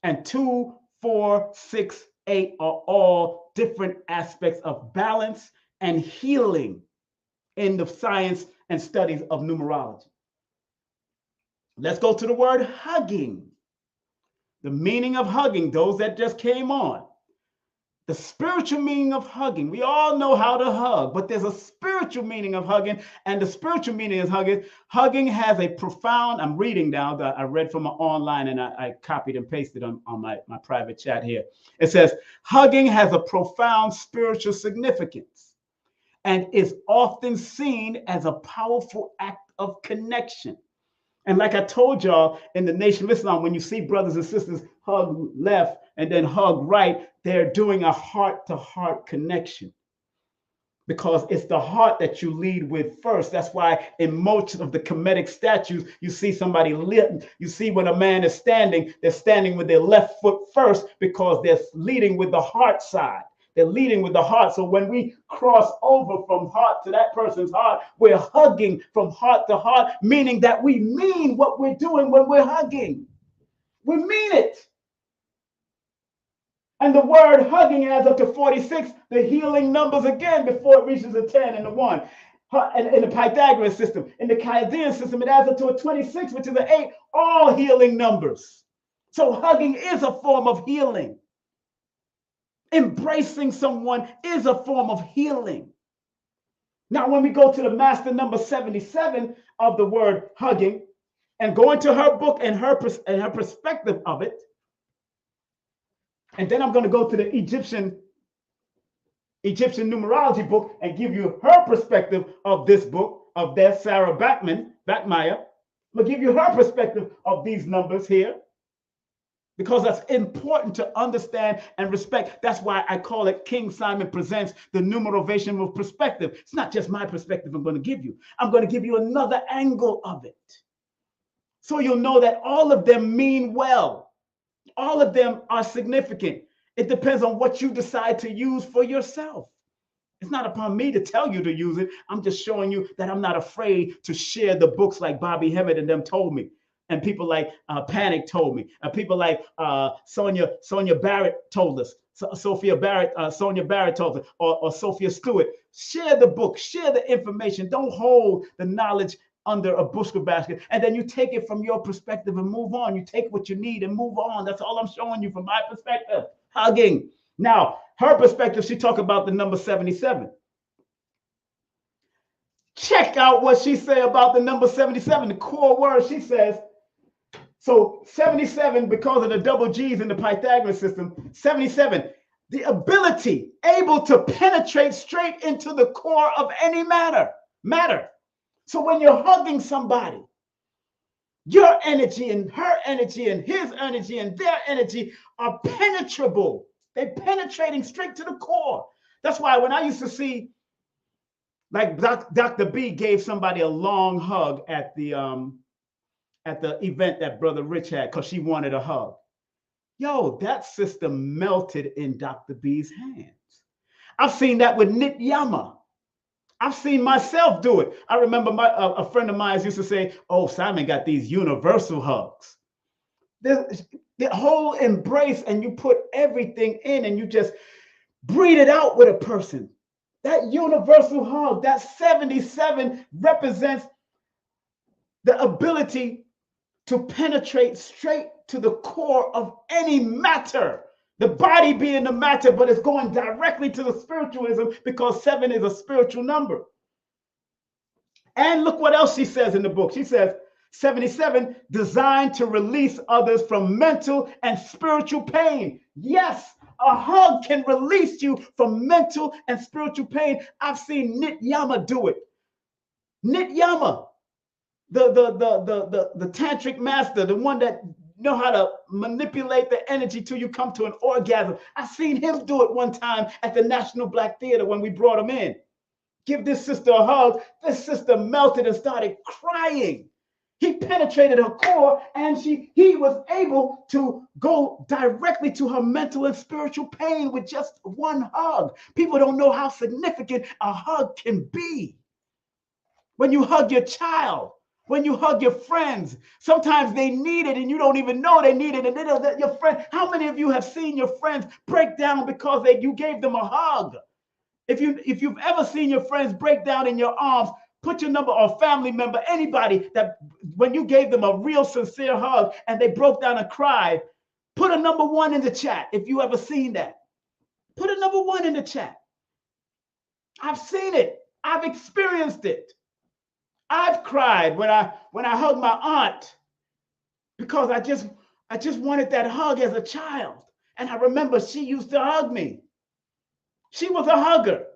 And 2, 4, 6, 8 are all different aspects of balance and healing in the science and studies of numerology. Let's go to the word hugging. The meaning of hugging, those that just came on. The spiritual meaning of hugging. We all know how to hug, but there's a spiritual meaning of hugging, and the spiritual meaning is hugging. Hugging has a profound, I'm reading now that I read from online and I copied and pasted on my private chat here. It says, hugging has a profound spiritual significance and is often seen as a powerful act of connection. And like I told y'all, in the Nation of Islam, when you see brothers and sisters hug left and then hug right, they're doing a heart-to-heart connection, because it's the heart that you lead with first. That's why in most of the Kemetic statues, you see somebody lit. You see when a man is standing, they're standing with their left foot first, because they're leading with the heart side. They're leading with the heart. So when we cross over from heart to that person's heart, we're hugging from heart to heart, meaning that we mean what we're doing when we're hugging. We mean it. And the word hugging adds up to 46, the healing numbers again before it reaches a 10 and a 1. And in the Pythagorean system, in the Chaldean system, it adds up to a 26, which is an 8, all healing numbers. So hugging is a form of healing. Embracing someone is a form of healing. Now, when we go to the master number 77 of the word hugging and go into her book and her perspective of it, and then I'm going to go to the Egyptian numerology book and give you her perspective of this book of that Sarah Backmeyer. I'm going to give you her perspective of these numbers here, because that's important to understand and respect. That's why I call it King Simon Presents the Numerovational Perspective. It's not just my perspective I'm going to give you. I'm going to give you another angle of it, so you'll know that all of them mean well. All of them are significant. It depends on what you decide to use for yourself. It's not upon me to tell you to use it. I'm just showing you that I'm not afraid to share the books like Bobby Hemmett and them told me. And people like Panic told me. People like Sonia Barrett told us. Sonia Barrett told us, or Sophia Stewart. Share the book, share the information. Don't hold the knowledge under a bushel basket, and then you take it from your perspective and move on. You take what you need and move on. That's all I'm showing you from my perspective. Hugging. Now, her perspective, she talked about the number 77. Check out what she said about the number 77. The core word, she says, so 77, because of the double G's in the Pythagorean system, 77, the ability able to penetrate straight into the core of any matter. So when you're hugging somebody, your energy and her energy and his energy and their energy are penetrable. They're penetrating straight to the core. That's why when I used to see, like Dr. B gave somebody a long hug at the event that Brother Rich had because she wanted a hug. Yo, that sister melted in Dr. B's hands. I've seen that with Nit Yama. I've seen myself do it. I remember a friend of mine used to say, oh, Simon got these universal hugs. The whole embrace, and you put everything in and you just breathe it out with a person. That universal hug, that 77 represents the ability to penetrate straight to the core of any matter. The body being the matter, but it's going directly to the spiritualism because 7 is a spiritual number. And look what else she says in the book. She says 77, designed to release others from mental and spiritual pain. Yes, a hug can release you from mental and spiritual pain. I've seen Nit Yama do it. Nit Yama, the tantric master, the one that know how to manipulate the energy till you come to an orgasm. I seen him do it one time at the National Black Theater when we brought him in. Give this sister a hug. This sister melted and started crying. He penetrated her core, and he was able to go directly to her mental and spiritual pain with just one hug. People don't know how significant a hug can be. When you hug your child, when you hug your friends, sometimes they need it and you don't even know they need it. And they know that your friend, how many of you have seen your friends break down because you gave them a hug? If you've ever seen your friends break down in your arms, put your number, or family member, anybody that when you gave them a real sincere hug and they broke down and cried, put a number 1 in the chat if you ever seen that. Put a number 1 in the chat. I've seen it. I've experienced it. I've cried when I hugged my aunt because I just wanted that hug as a child. And I remember she used to hug me. She was a hugger.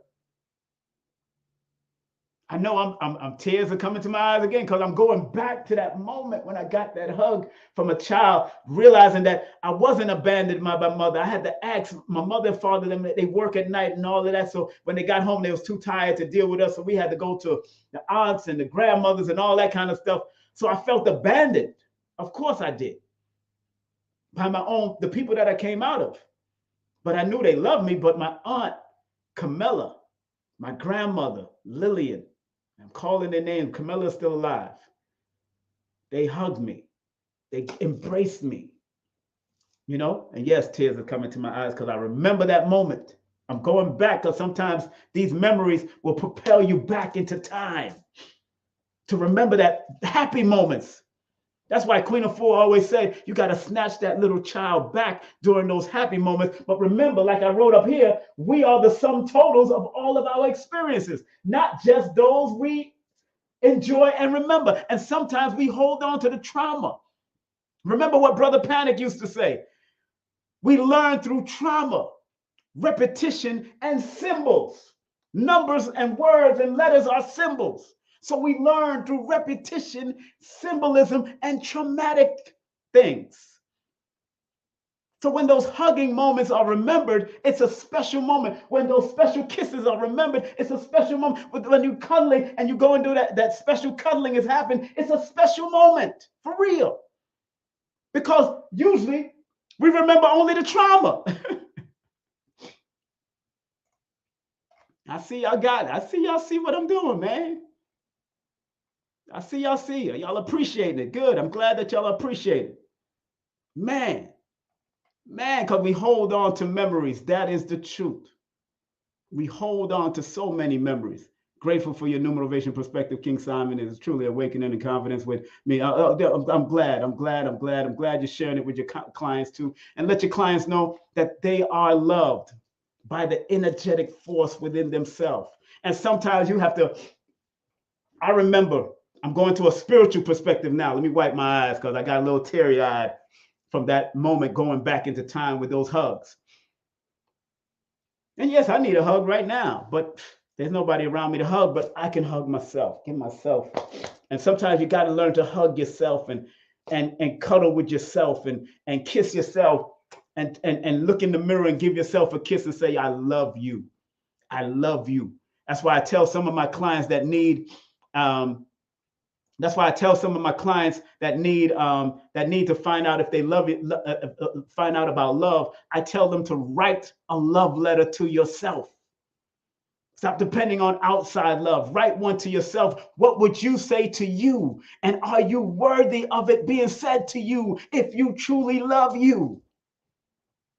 I know I'm tears are coming to my eyes again because I'm going back to that moment when I got that hug from a child, realizing that I wasn't abandoned by my mother. I had to ask my mother and father, them, they work at night and all of that. So when they got home, they was too tired to deal with us. So we had to go to the aunts and the grandmothers and all that kind of stuff. So I felt abandoned. Of course I did. By the people that I came out of. But I knew they loved me. But my aunt, Camilla, my grandmother, Lillian, I'm calling their name. Camilla's still alive. They hugged me. They embraced me. You know? And yes, tears are coming to my eyes because I remember that moment. I'm going back because sometimes these memories will propel you back into time to remember that happy moments. That's why Queen of Four always said, you got to snatch that little child back during those happy moments. But remember, like I wrote up here, we are the sum totals of all of our experiences, not just those we enjoy and remember. And sometimes we hold on to the trauma. Remember what Brother Panic used to say. We learn through trauma, repetition, and symbols. Numbers and words and letters are symbols. So we learn through repetition, symbolism, and traumatic things. So when those hugging moments are remembered, it's a special moment. When those special kisses are remembered, it's a special moment. When you're cuddling and you go and do that special cuddling has happened, it's a special moment, for real. Because usually we remember only the trauma. I see y'all got it. I see y'all see what I'm doing, man. I see y'all see it. Y'all appreciating it. Good. I'm glad that y'all appreciate it. Man, because we hold on to memories. That is the truth. We hold on to so many memories. Grateful for your numerovation perspective, King Simon. It is truly awakening and confidence with me. I'm glad you're sharing it with your clients too. And let your clients know that they are loved by the energetic force within themselves. And sometimes you have to, I remember, I'm going to a spiritual perspective now. Let me wipe my eyes because I got a little teary-eyed from that moment going back into time with those hugs. And yes, I need a hug right now, but there's nobody around me to hug, but I can hug myself, give myself. And sometimes you got to learn to hug yourself and cuddle with yourself and kiss yourself and look in the mirror and give yourself a kiss and say, I love you. I love you. That's why I tell some of my clients that need to find out if they love it, find out about love. I tell them to write a love letter to yourself. Stop depending on outside love. Write one to yourself. What would you say to you? And are you worthy of it being said to you if you truly love you?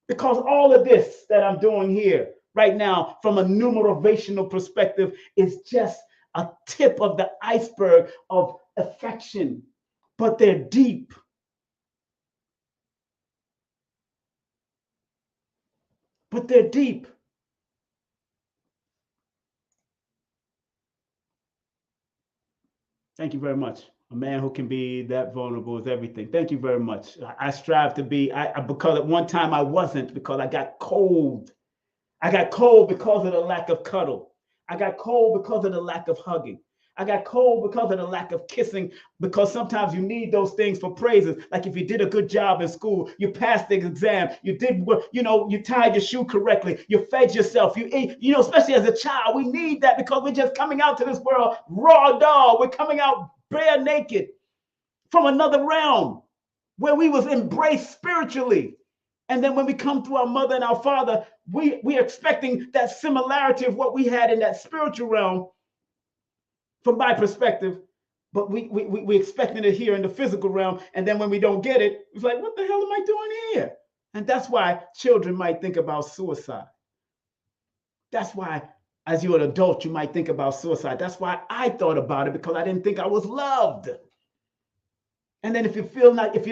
Because all of this that I'm doing here right now from a numerovational perspective is just a tip of the iceberg of affection, but they're deep. But they're deep. Thank you very much. A man who can be that vulnerable is everything. Thank you very much. I strive to be, because at one time I wasn't, because I got cold. I got cold because of the lack of cuddle. I got cold because of the lack of hugging. I got cold because of the lack of kissing, because sometimes you need those things for praises. Like if you did a good job in school, you passed the exam, you did what, you tied your shoe correctly, you fed yourself, you ate, especially as a child, we need that because we're just coming out to this world raw dog. We're coming out bare naked from another realm where we was embraced spiritually. And then when we come to our mother and our father, we're expecting that similarity of what we had in that spiritual realm, from my perspective, but we expecting it here in the physical realm. And then when we don't get it, it's like, what the hell am I doing here? And that's why children might think about suicide. That's why, as you're an adult, you might think about suicide. That's why I thought about it, because I didn't think I was loved. And then if you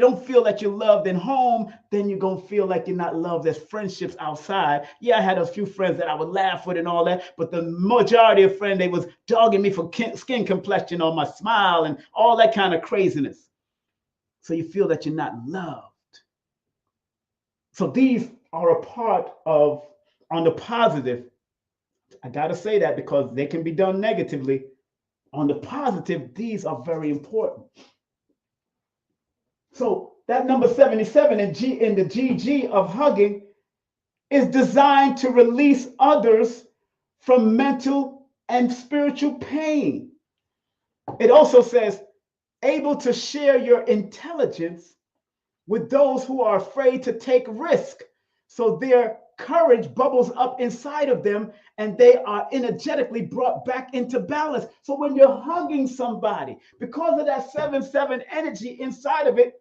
don't feel that you're loved in home, then you're going to feel like you're not loved as friendships outside. Yeah, I had a few friends that I would laugh with and all that, but the majority of friends, they was dogging me for skin complexion or my smile and all that kind of craziness. So you feel that you're not loved. So these are a part of, on the positive, I got to say that because they can be done negatively. On the positive, these are very important. So that number 77 in the GG of hugging is designed to release others from mental and spiritual pain. It also says, able to share your intelligence with those who are afraid to take risk. So their courage bubbles up inside of them and they are energetically brought back into balance. So when you're hugging somebody, because of that 7-7 energy inside of it,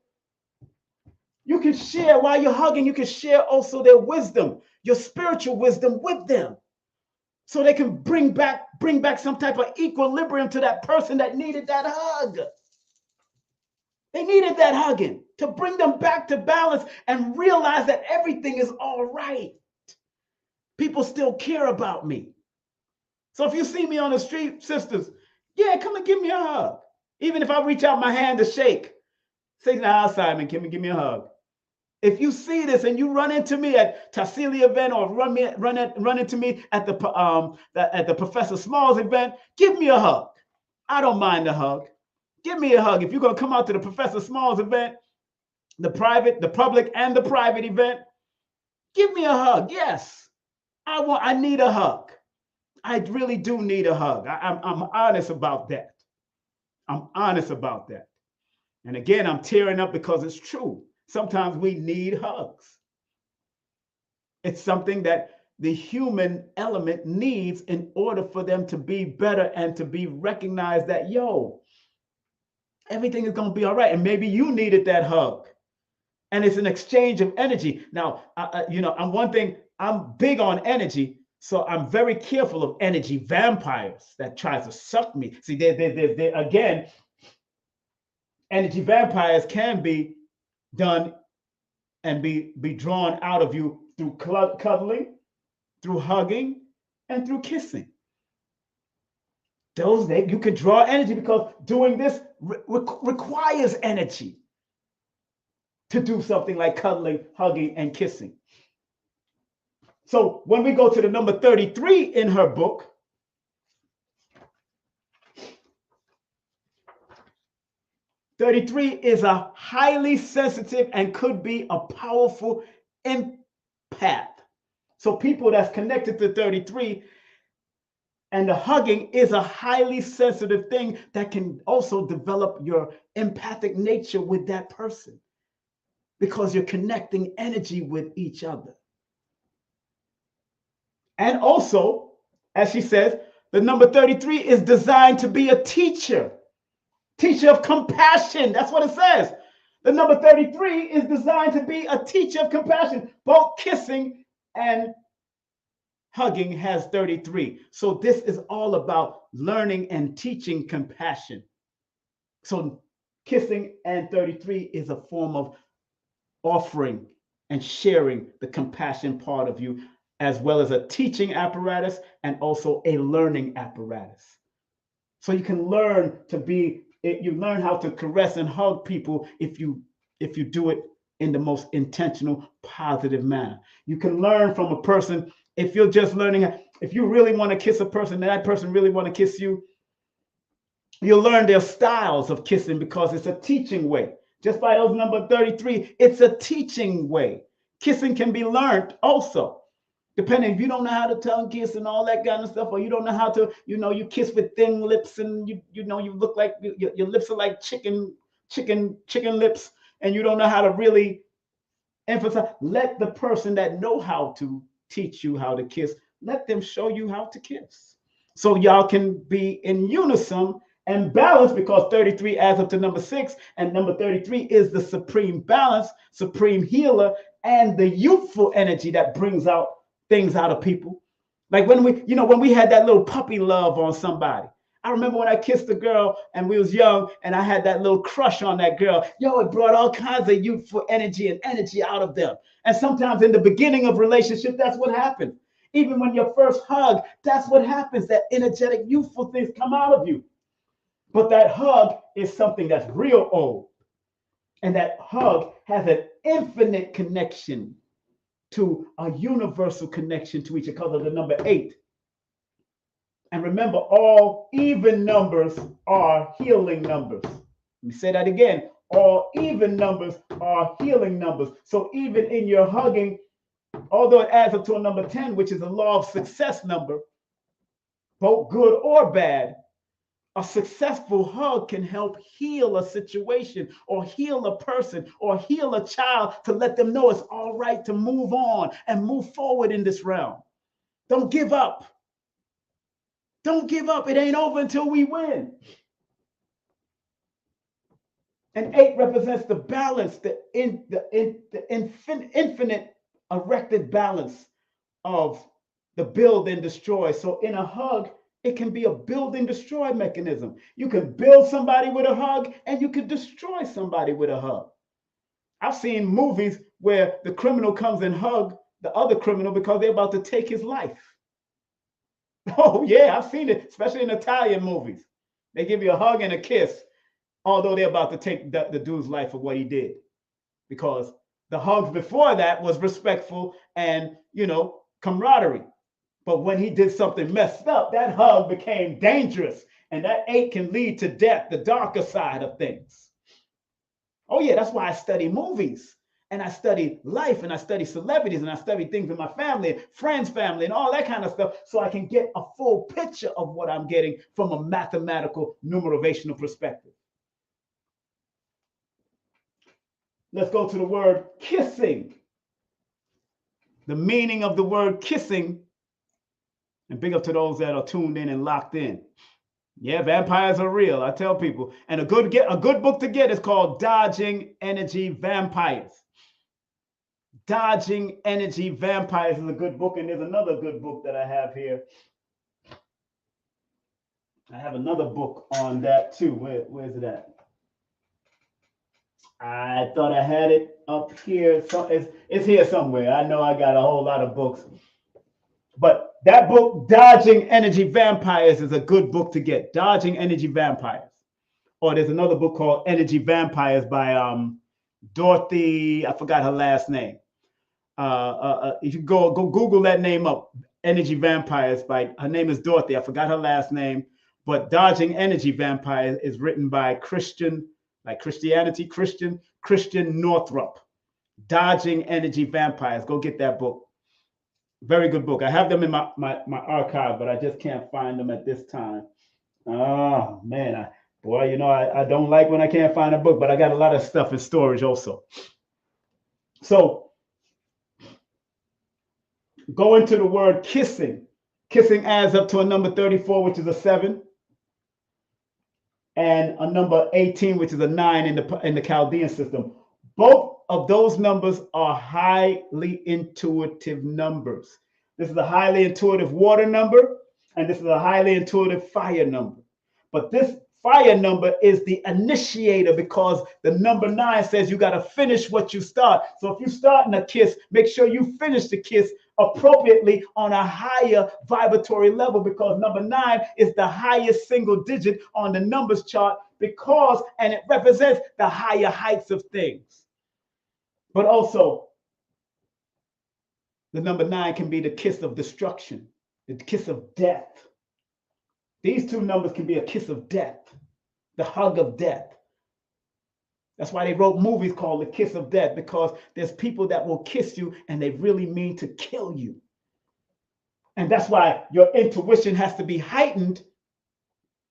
you can share, while you're hugging, you can share also their wisdom, your spiritual wisdom with them. So they can bring back some type of equilibrium to that person that needed that hug. They needed that hugging to bring them back to balance and realize that everything is all right. People still care about me. So if you see me on the street, sisters, yeah, come and give me a hug. Even if I reach out my hand to shake, say, nah, Simon, give me a hug. If you see this and you run into me at Tassili event or run into me at the Professor Smalls event, give me a hug. I don't mind the hug. Give me a hug. If you're gonna come out to the Professor Smalls event, the public and the private event, give me a hug. Yes, I need a hug. I really do need a hug. I'm honest about that. I'm honest about that. And again, I'm tearing up because it's true. Sometimes we need hugs. It's something that the human element needs in order for them to be better and to be recognized that, yo, everything is going to be all right. And maybe you needed that hug. And it's an exchange of energy. Now, I'm big on energy. So I'm very careful of energy vampires that tries to suck me. See, they again, energy vampires can be done and be drawn out of you through cuddling, through hugging, and through kissing. You can draw energy because doing this requires energy to do something like cuddling, hugging, and kissing. So when we go to the number 33 in her book, "33 is a highly sensitive and could be a powerful empath." So people that's connected to 33 and the hugging is a highly sensitive thing that can also develop your empathic nature with that person because you're connecting energy with each other. And also, as she says, the number 33 is designed to be a teacher of compassion. That's what it says. The number 33 is designed to be a teacher of compassion. Both kissing and hugging has 33. So this is all about learning and teaching compassion. So kissing and 33 is a form of offering and sharing the compassion part of you, as well as a teaching apparatus and also a learning apparatus. So you can learn you learn how to caress and hug people if you do it in the most intentional, positive manner. You can learn from a person if you're just learning. If you really want to kiss a person and that person really want to kiss you, you'll learn their styles of kissing because it's a teaching way. Just by those number 33, it's a teaching way. Kissing can be learned also. Depending if you don't know how to tongue kiss and all that kind of stuff, or you don't know how to, you kiss with thin lips and you look like your lips are like chicken lips, and you don't know how to really emphasize. Let the person that know how to teach you how to kiss, let them show you how to kiss. So y'all can be in unison and balance, because 33 adds up to number 6, and number 33 is the supreme balance, supreme healer, and the youthful energy that brings out things out of people. Like when we had that little puppy love on somebody. I remember when I kissed a girl and we was young and I had that little crush on that girl. It brought all kinds of youthful energy and energy out of them. And sometimes in the beginning of relationship, that's what happens. Even when your first hug, that's what happens. That energetic, youthful things come out of you. But that hug is something that's real old. And that hug has an infinite connection to a universal connection to each other, because of the number 8. And remember, all even numbers are healing numbers. Let me say that again. All even numbers are healing numbers. So even in your hugging, although it adds up to a number 10, which is a law of success number, both good or bad, a successful hug can help heal a situation or heal a person or heal a child, to let them know it's all right to move on and move forward in this realm. Don't give up. Don't give up. It ain't over until we win. And 8 represents the balance, the infinite erected balance of the build and destroy. So in a hug, it can be a build and destroy mechanism. You can build somebody with a hug and you can destroy somebody with a hug. I've seen movies where the criminal comes and hug the other criminal because they're about to take his life. Oh yeah, I've seen it, especially in Italian movies. They give you a hug and a kiss, although they're about to take the dude's life for what he did. Because the hugs before that was respectful and, camaraderie. But when he did something messed up, that hug became dangerous. And that 8 can lead to death, the darker side of things. Oh yeah, that's why I study movies. And I study life, and I study celebrities, and I study things in my family, friends' family, and all that kind of stuff, so I can get a full picture of what I'm getting from a mathematical, numerovational perspective. Let's go to the word kissing. the meaning of the word kissing, and big up to those that are tuned in and locked in. Yeah, vampires are real. I tell people. And a good book to get is called Dodging Energy Vampires. Dodging Energy Vampires is a good book. And there's another good book that I have here. I have another book on that too. Where's it at? I thought I had it up here. So it's here somewhere. I know I got a whole lot of books. But that book, Dodging Energy Vampires, is a good book to get. Dodging Energy Vampires. Or there's another book called Energy Vampires by Dorothy. I forgot her last name. If you go Google that name up, Energy Vampires by, her name is Dorothy. I forgot her last name. But Dodging Energy Vampires is written by Christian Northrup. Dodging Energy Vampires. Go get that book. Very good book. I have them in my archive, but I just can't find them at this time. Oh, man. I don't like when I can't find a book, but I got a lot of stuff in storage also. So, go into the word kissing. Kissing adds up to a number 34, which is a 7. And a number 18, which is a 9 in the Chaldean system. Both of those numbers are highly intuitive numbers. This is a highly intuitive water number, and this is a highly intuitive fire number. But this fire number is the initiator, because the number 9 says you got to finish what you start. So if you start in a kiss, make sure you finish the kiss appropriately on a higher vibratory level, because number 9 is the highest single digit on the numbers chart, and it represents the higher heights of things. But also, the number 9 can be the kiss of destruction, the kiss of death. These two numbers can be a kiss of death, the hug of death. That's why they wrote movies called The Kiss of Death, because there's people that will kiss you and they really mean to kill you. And that's why your intuition has to be heightened,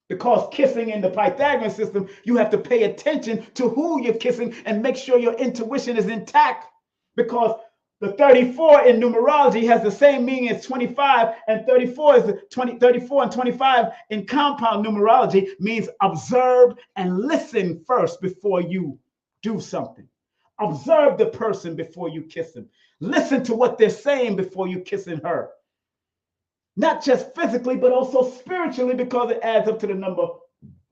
because kissing in the Pythagorean system, you have to pay attention to who you're kissing and make sure your intuition is intact, because the 34 in numerology has the same meaning as 25, and 34 is 34 and 25 in compound numerology means observe and listen first before you do something. Observe the person before you kiss them. Listen to what they're saying before you kissing her. Not just physically, but also spiritually, because it adds up to the number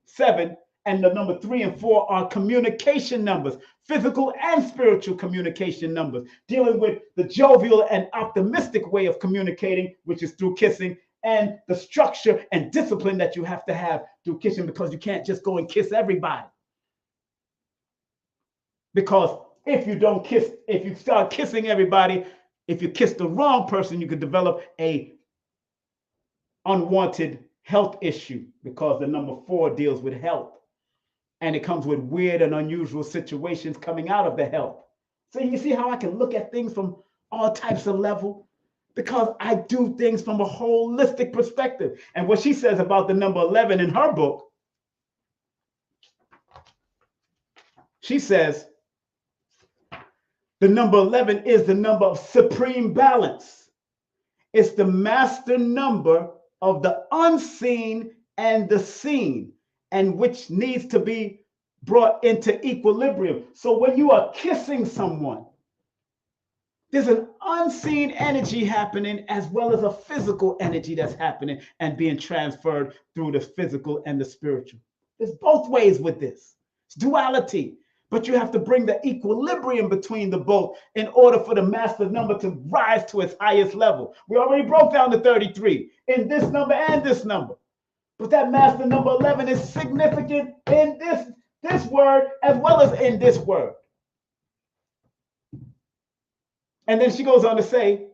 7. And the number 3 and 4 are communication numbers, physical and spiritual communication numbers, dealing with the jovial and optimistic way of communicating, which is through kissing, and the structure and discipline that you have to have through kissing, because you can't just go and kiss everybody. Because if you don't kiss, if you start kissing everybody, if you kiss the wrong person, you could develop a unwanted health issue, because the number 4 deals with health. And it comes with weird and unusual situations coming out of the health. So you see how I can look at things from all types of level, because I do things from a holistic perspective. And what she says about the number 11 in her book, she says the number 11 is the number of supreme balance. It's the master number of the unseen and the seen, and which needs to be brought into equilibrium. So when you are kissing someone, there's an unseen energy happening as well as a physical energy that's happening and being transferred through the physical and the spiritual. There's both ways with this. It's duality, but you have to bring the equilibrium between the both in order for the master number to rise to its highest level. We already broke down the 33 in this number and this number. But that master number 11 is significant in this word as well as in this word. And then she goes on to say,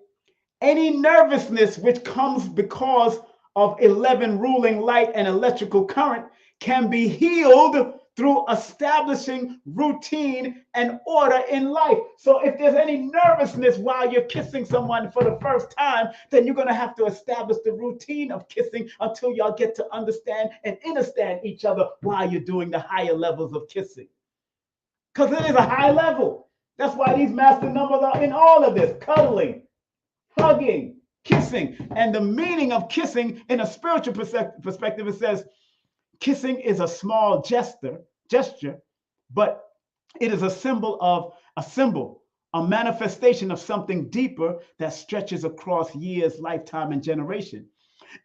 any nervousness which comes because of 11 ruling light and electrical current can be healed through establishing routine and order in life. So if there's any nervousness while you're kissing someone for the first time, then you're going to have to establish the routine of kissing until y'all get to understand and understand each other while you're doing the higher levels of kissing. Because it is a high level. That's why these master numbers are in all of this. Cuddling, hugging, kissing. And the meaning of kissing in a spiritual perspective, it says kissing is a small gesture, but it is a symbol, a manifestation of something deeper that stretches across years, lifetime, and generation.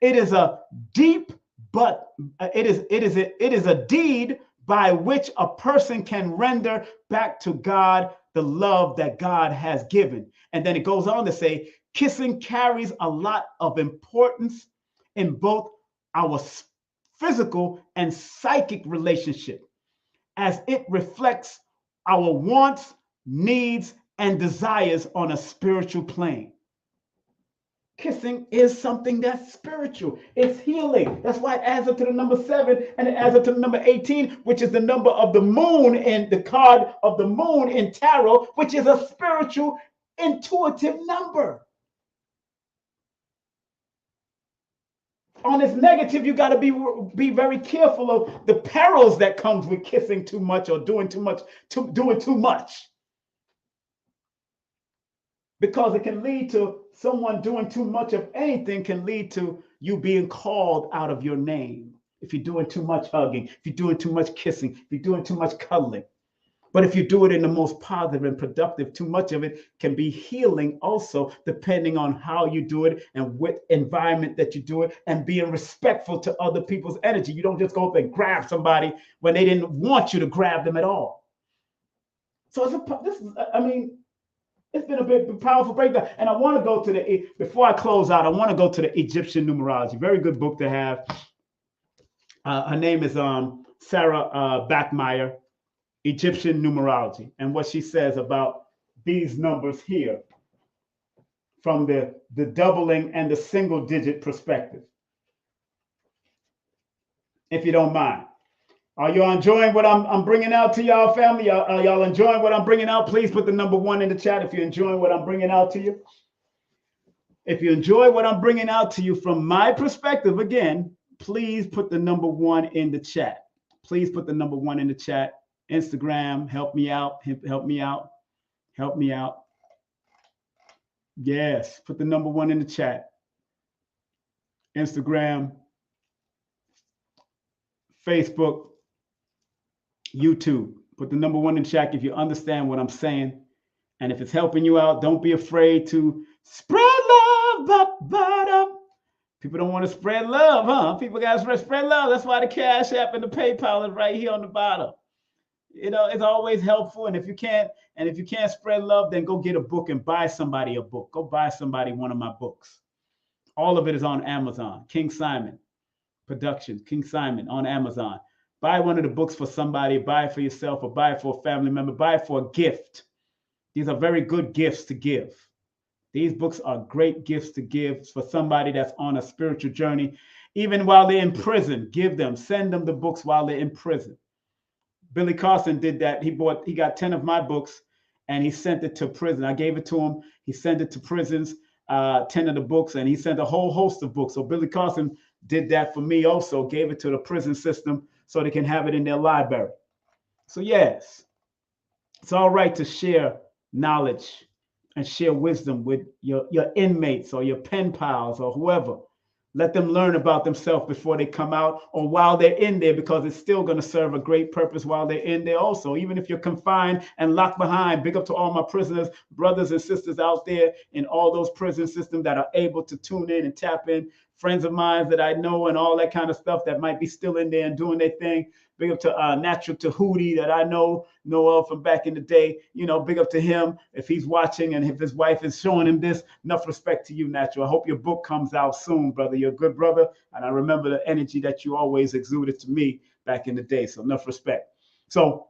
It is a deep, but it is a deed by which a person can render back to God the love that God has given. And then it goes on to say, kissing carries a lot of importance in both our physical and psychic relationship, as it reflects our wants, needs, and desires on a spiritual plane. Kissing is something that's spiritual. It's healing. That's why it adds up to the number 7 and it adds up to the number 18, which is the number of the moon in the card of the moon in tarot, which is a spiritual, intuitive number. On its negative, you got to be very careful of the perils that comes with kissing too much or doing too much, doing too much. Because it can lead to someone doing too much of anything, can lead to you being called out of your name. If you're doing too much hugging, if you're doing too much kissing, if you're doing too much cuddling. But if you do it in the most positive and productive, too much of it can be healing also, depending on how you do it and what environment that you do it, and being respectful to other people's energy. You don't just go up and grab somebody when they didn't want you to grab them at all. So it's been a bit powerful breakdown. And I want to go to before I close out, I want to go to the Egyptian numerology. Very good book to have. Her name is Sarah Bachmeyer, Egyptian numerology, and what she says about these numbers here from the doubling and the single digit perspective. If you don't mind. Are you enjoying what I'm bringing out to y'all, family? Are y'all enjoying what I'm bringing out? Please put the number 1 in the chat if you're enjoying what I'm bringing out to you. If you enjoy what I'm bringing out to you from my perspective, again, please put the number 1 in the chat. Please put the number 1 in the chat. Instagram, help me out. Help me out. Help me out. Yes, put the number 1 in the chat. Instagram, Facebook, YouTube. Put the number 1 in chat if you understand what I'm saying. And if it's helping you out, don't be afraid to spread love. People don't want to spread love, huh? People got to spread love. That's why the Cash App and the PayPal is right here on the bottom. You know, it's always helpful. And if you can't spread love, then go get a book and buy somebody a book. Go buy somebody one of my books. All of it is on Amazon. King Simon Productions, King Simon on Amazon. Buy one of the books for somebody, buy it for yourself, or buy it for a family member, buy it for a gift. These are very good gifts to give. These books are great gifts to give for somebody that's on a spiritual journey. Even while they're in prison, send them the books while they're in prison. Billy Carson did that. He got 10 of my books and he sent it to prison. I gave it to him. He sent it to prisons, 10 of the books, and he sent a whole host of books. So Billy Carson did that for me also, gave it to the prison system so they can have it in their library. So yes, it's all right to share knowledge and share wisdom with your inmates or your pen pals or whoever. Let them learn about themselves before they come out or while they're in there, because it's still going to serve a great purpose while they're in there also. Even if you're confined and locked behind, big up to all my prisoners, brothers and sisters out there in all those prison systems that are able to tune in and tap in. Friends of mine that I know and all that kind of stuff that might be still in there and doing their thing. Big up to Natural Tahuti that I know of from back in the day. You know, big up to him if he's watching and if his wife is showing him this. Enough respect to you, Natural. I hope your book comes out soon, brother. You're a good brother. And I remember the energy that you always exuded to me back in the day. So enough respect. So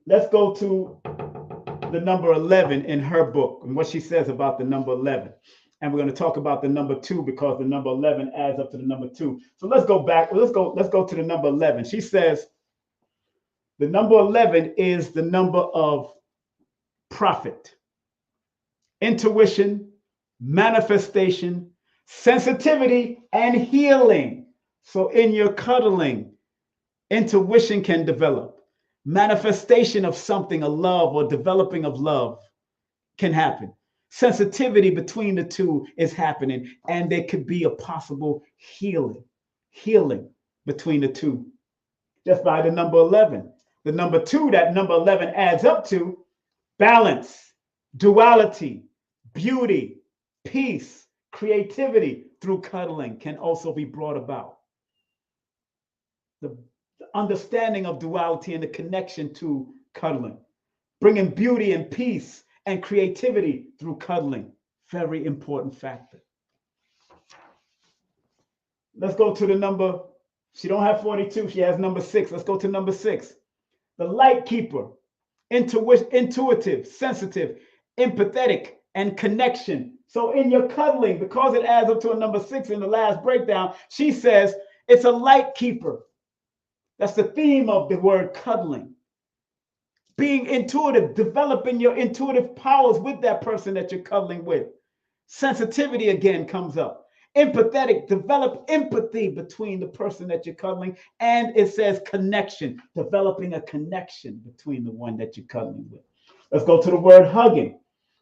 let's go to the number 11 in her book and what she says about the number 11. And we're going to talk about the number 2 because the number 11 adds up to the number 2. So let's go back. Let's go to the number 11. She says the number 11 is the number of prophet, intuition, manifestation, sensitivity, and healing. So in your cuddling, intuition can develop. Manifestation of something, a love or developing of love can happen. Sensitivity between the two is happening, and there could be a possible healing between the two just by the number 11. The number 2 that number 11 adds up to: balance, duality, beauty, peace, creativity through cuddling can also be brought about. The understanding of duality and the connection to cuddling, bringing beauty and peace and creativity through cuddling, very important factor. Let's go to the number. She don't have 42. She has number 6. Let's go to number 6. The light keeper, intuitive, sensitive, empathetic, and connection. So in your cuddling, because it adds up to a number 6 in the last breakdown, she says it's a light keeper. That's the theme of the word cuddling. Being intuitive, developing your intuitive powers with that person that you're cuddling with. Sensitivity again comes up. Empathetic, develop empathy between the person that you're cuddling. And it says connection, developing a connection between the one that you're cuddling with. Let's go to the word hugging.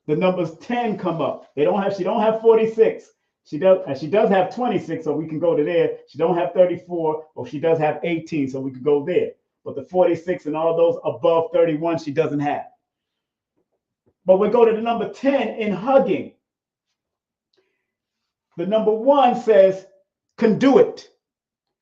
The numbers 10 come up. She don't have 46. She does have 26, so we can go to there. She don't have 34, or she does have 18, so we could go there. But the 46 and all those above 31, she doesn't have. But we go to the number 10 in hugging. The number 1 says conduit,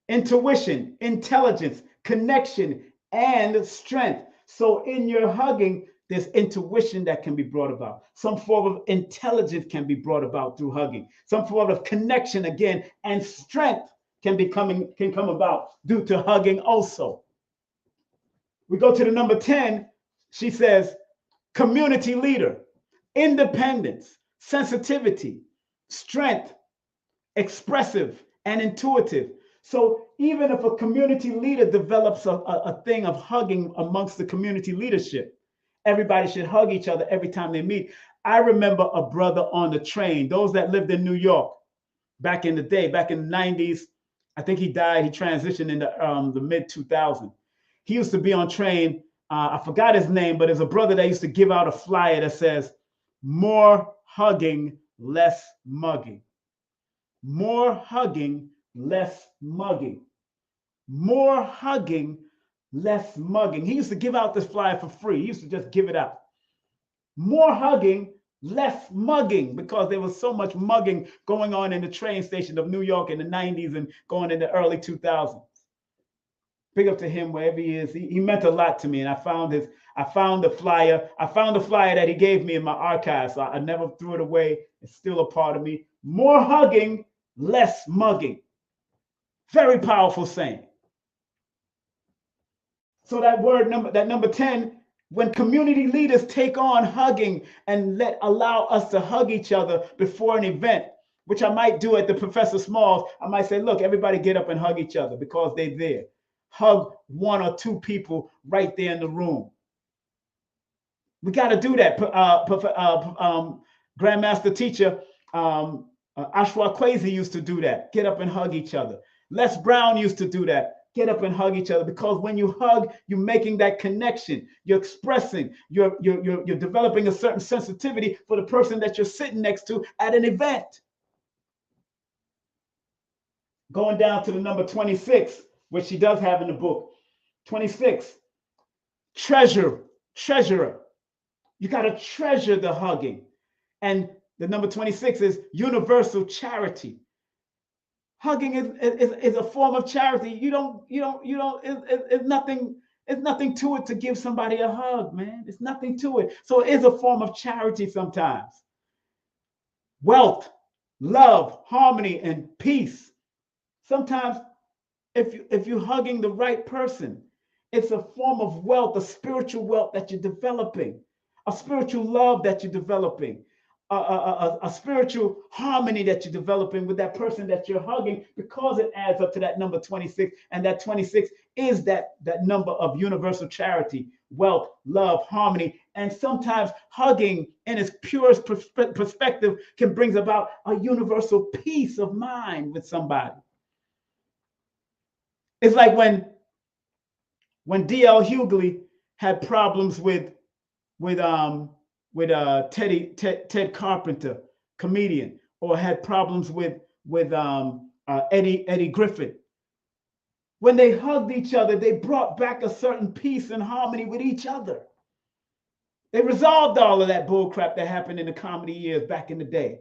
intuition, intelligence, connection, and strength. So in your hugging, there's intuition that can be brought about. Some form of intelligence can be brought about through hugging. Some form of connection again, and strength can come about due to hugging also. We go to the number 10. She says community leader, independence, sensitivity, strength, expressive, and intuitive. So even if a community leader develops a thing of hugging amongst the community leadership, everybody should hug each other every time they meet. I remember a brother on the train, those that lived in New York back in the day, back in the 90s. I think he died. He transitioned in the mid 2000s. He used to be on train. I forgot his name, but there's a brother that used to give out a flyer that says, "More hugging, less mugging." More hugging, less mugging. More hugging, less mugging. He used to give out this flyer for free. He used to just give it out. More hugging, less mugging, because there was so much mugging going on in the train station of New York in the 90s and going in the early 2000s. Big up to him wherever he is. He meant a lot to me, and I found the flyer. I found the flyer that he gave me in my archive, so I never threw it away. It's still a part of me. More hugging, less mugging. Very powerful saying. So that number 10, when community leaders take on hugging and allow us to hug each other before an event, which I might do at the Professor Smalls, I might say, look, everybody get up and hug each other because they're there. Hug 1 or 2 people right there in the room. We got to do that. Grandmaster teacher Ashwa Kwesi used to do that. Get up and hug each other. Les Brown used to do that. Get up and hug each other, because when you hug, you're making that connection. You're expressing. You're developing a certain sensitivity for the person that you're sitting next to at an event. Going down to the number 26, which she does have in the book. 26, treasurer. You got to treasure the hugging. And the number 26 is universal charity. Hugging is a form of charity. It's nothing to it to give somebody a hug, man. It's nothing to it. So it is a form of charity sometimes. Wealth, love, harmony, and peace. Sometimes if you're hugging the right person, it's a form of wealth, a spiritual wealth that you're developing, a spiritual love that you're developing, a spiritual harmony that you're developing with that person that you're hugging, because it adds up to that number 26. And that 26 is that number of universal charity, wealth, love, harmony. And sometimes hugging in its purest perspective can bring about a universal peace of mind with somebody. It's like when D.L. Hughley had problems with Ted Carpenter, comedian, or had problems with Eddie Griffin. When they hugged each other, they brought back a certain peace and harmony with each other. They resolved all of that bullcrap that happened in the comedy years back in the day.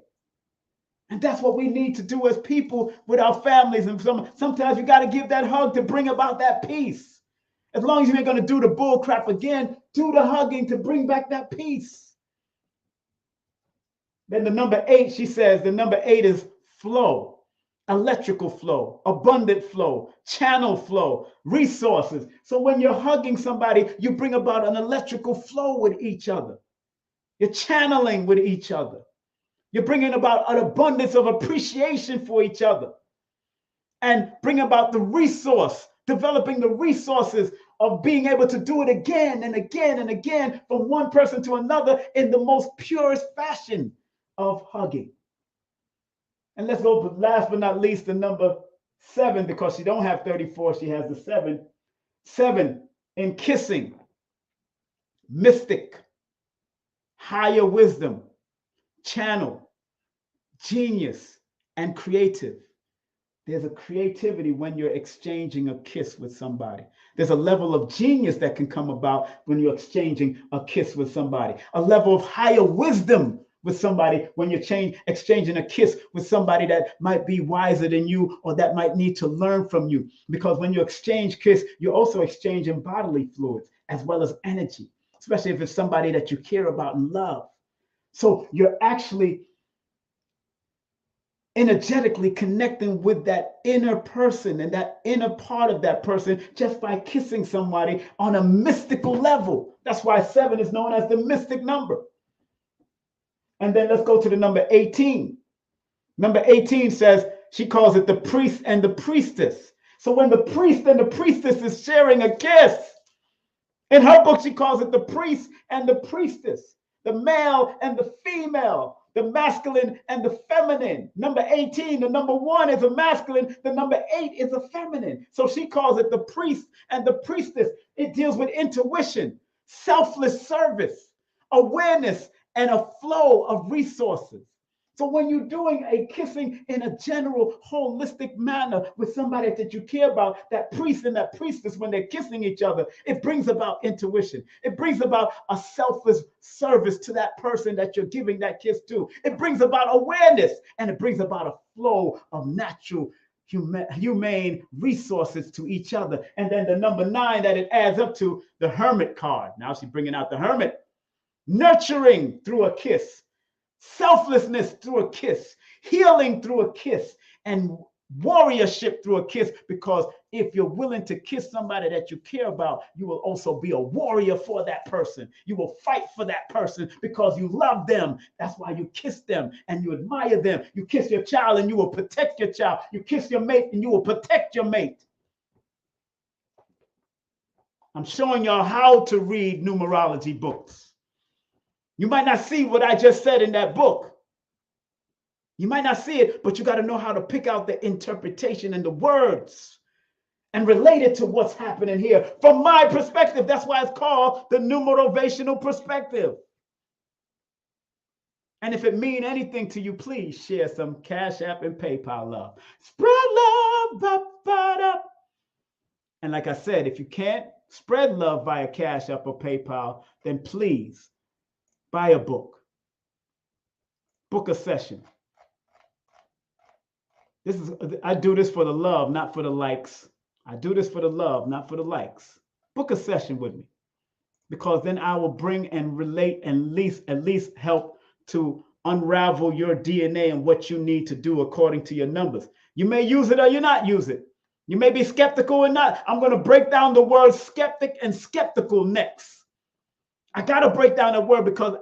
And that's what we need to do as people with our families. And sometimes you got to give that hug to bring about that peace. As long as you ain't going to do the bullcrap again, do the hugging to bring back that peace. Then the number 8, she says, the number 8 is flow, electrical flow, abundant flow, channel flow, resources. So when you're hugging somebody, you bring about an electrical flow with each other. You're channeling with each other. You're bringing about an abundance of appreciation for each other and bring about the resource, developing the resources of being able to do it again and again and again from one person to another in the most purest fashion of hugging. And let's go last but not least the number 7, because she don't have 34, she has the 7. 7 in kissing, mystic, higher wisdom, channel, genius, and creative. There's a creativity when you're exchanging a kiss with somebody. There's a level of genius that can come about when you're exchanging a kiss with somebody. A level of higher wisdom with somebody when you're exchanging a kiss with somebody that might be wiser than you or that might need to learn from you. Because when you exchange kiss, you're also exchanging bodily fluids as well as energy, especially if it's somebody that you care about and love. So you're actually energetically connecting with that inner person and that inner part of that person just by kissing somebody on a mystical level. That's why 7 is known as the mystic number. And then let's go to the number 18. Number 18 says, she calls it the priest and the priestess. So when the priest and the priestess is sharing a kiss, in her book, she calls it the priest and the priestess, the male and the female, the masculine and the feminine. Number 18, the number 1 is a masculine, the number 8 is a feminine. So she calls it the priest and the priestess. It deals with intuition, selfless service, awareness, and a flow of resources. So when you're doing a kissing in a general, holistic manner with somebody that you care about, that priest and that priestess, when they're kissing each other, it brings about intuition. It brings about a selfless service to that person that you're giving that kiss to. It brings about awareness, and it brings about a flow of natural, humane resources to each other. And then the number 9 that it adds up to, the hermit card. Now she's bringing out the hermit. Nurturing through a kiss, selflessness through a kiss, healing through a kiss, and warriorship through a kiss. Because if you're willing to kiss somebody that you care about, you will also be a warrior for that person. You will fight for that person because you love them. That's why you kiss them and you admire them. You kiss your child and you will protect your child. You kiss your mate and you will protect your mate. I'm showing y'all how to read numerology books. You might not see what I just said in that book. You might not see it, but you got to know how to pick out the interpretation and the words and relate it to what's happening here. From my perspective, that's why it's called the numerovational perspective. And if it means anything to you, please share some Cash App and PayPal love. Spread love. And like I said, if you can't spread love via Cash App or PayPal, then please buy a book. Book a session. I do this for the love, not for the likes. I do this for the love, not for the likes. Book a session with me, because then I will bring and relate and at least help to unravel your DNA and what you need to do according to your numbers. You may use it or you not use it. You may be skeptical or not. I'm going to break down the words skeptic and skeptical next. I got to break down that word because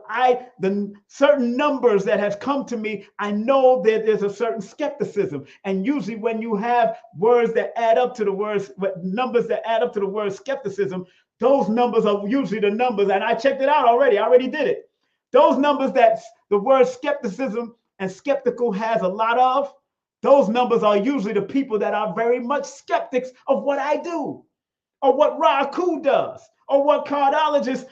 the certain numbers that has come to me, I know that there's a certain skepticism. And usually when you have words that add up to the words, numbers that add up to the word skepticism, those numbers are usually the numbers. And I checked it out already. I already did it. Those numbers that the word skepticism and skeptical has a lot of, those numbers are usually the people that are very much skeptics of what I do, or what Raku does, or what cardologist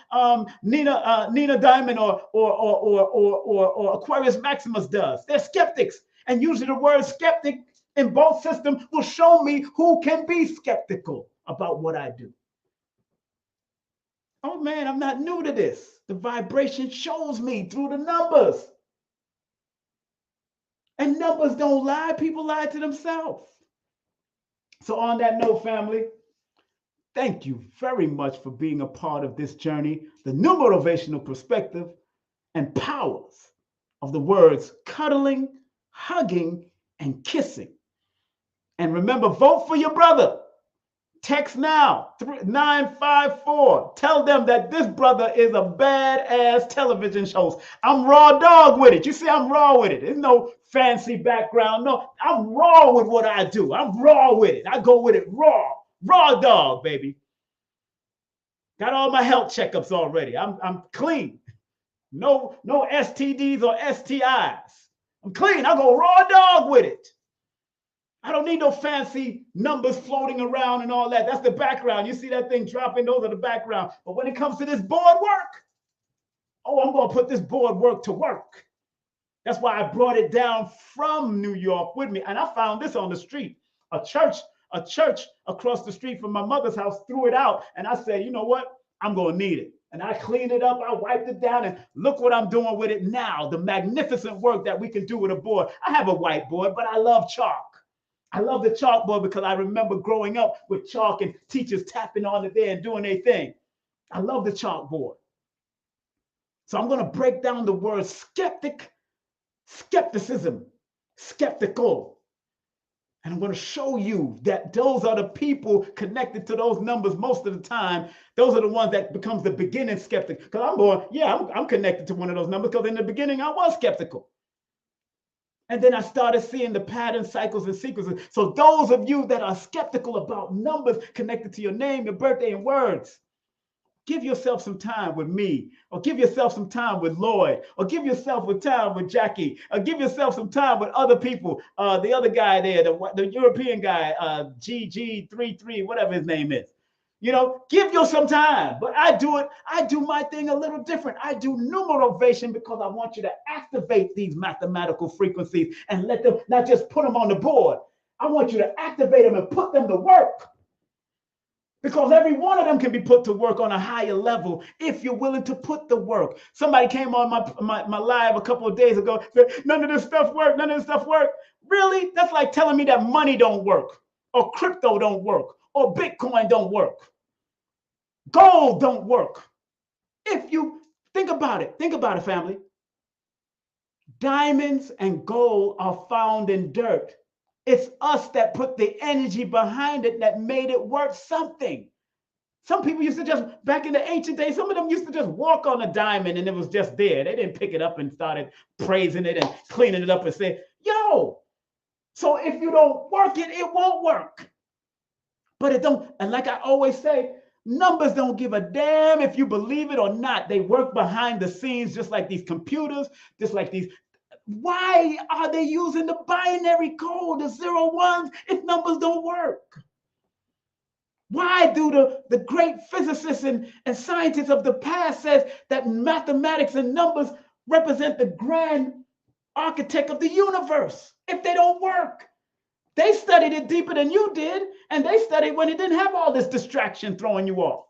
Nina Diamond or Aquarius Maximus does. They're skeptics. And usually the word skeptic in both systems will show me who can be skeptical about what I do. Oh man, I'm not new to this. The vibration shows me through the numbers. And numbers don't lie. People lie to themselves. So on that note, family, thank you very much for being a part of this journey, the numerovational perspective and powers of the words cuddling, hugging, and kissing. And remember, vote for your brother. Text now, 954. Tell them that this brother is a badass television host. I'm raw dog with it. You see, I'm raw with it. There's no fancy background. No, I'm raw with what I do. I'm raw with it. I go with it raw. Raw dog, baby. Got all my health checkups already. I'm clean. No STDs or STIs. I'm clean. I go raw dog with it. I don't need no fancy numbers floating around and all that. That's the background. You see that thing dropping, those are the background. But when it comes to this board work, oh, I'm going to put this board work to work. That's why I brought it down from New York with me. And I found this on the street. A church across the street from my mother's house threw it out. And I said, you know what? I'm going to need it. And I cleaned it up. I wiped it down. And look what I'm doing with it now. The magnificent work that we can do with a board. I have a whiteboard, but I love chalk. I love the chalkboard because I remember growing up with chalk and teachers tapping on it there and doing their thing. I love the chalkboard. So I'm going to break down the word skeptic, skepticism, skeptical. And I'm going to show you that those are the people connected to those numbers most of the time. Those are the ones that becomes the beginning skeptic. Because I'm going, yeah, I'm connected to one of those numbers because in the beginning I was skeptical. And then I started seeing the patterns, cycles, and sequences. So those of you that are skeptical about numbers connected to your name, your birthday, and words, give yourself some time with me, or give yourself some time with Lloyd, or give yourself some time with Jackie, or give yourself some time with other people. The other guy there, the European guy, GG33, whatever his name is. You know, give you some time, but I do my thing a little different. I do numerovation because I want you to activate these mathematical frequencies and let them, not just put them on the board. I want you to activate them and put them to work. Because every one of them can be put to work on a higher level if you're willing to put the work. Somebody came on my live a couple of days ago, said, none of this stuff work, none of this stuff work. Really? That's like telling me that money don't work, or crypto don't work, or Bitcoin don't work. Gold don't work. If you think about it, family. Diamonds and gold are found in dirt. It's us that put the energy behind it that made it worth something. Some people used to just, back in the ancient days, some of them used to just walk on a diamond and it was just there. They didn't pick it up and started praising it and cleaning it up and say, yo. So if you don't work it, it won't work. But it don't, and like I always say, numbers don't give a damn if you believe it or not. They work behind the scenes just like these computers, just like these. Why are they using the binary code, the 0 1s, if numbers don't work? Why do the great physicists and scientists of the past says that mathematics and numbers represent the grand architect of the universe if they don't work? They studied it deeper than you did, and they studied when it didn't have all this distraction throwing you off.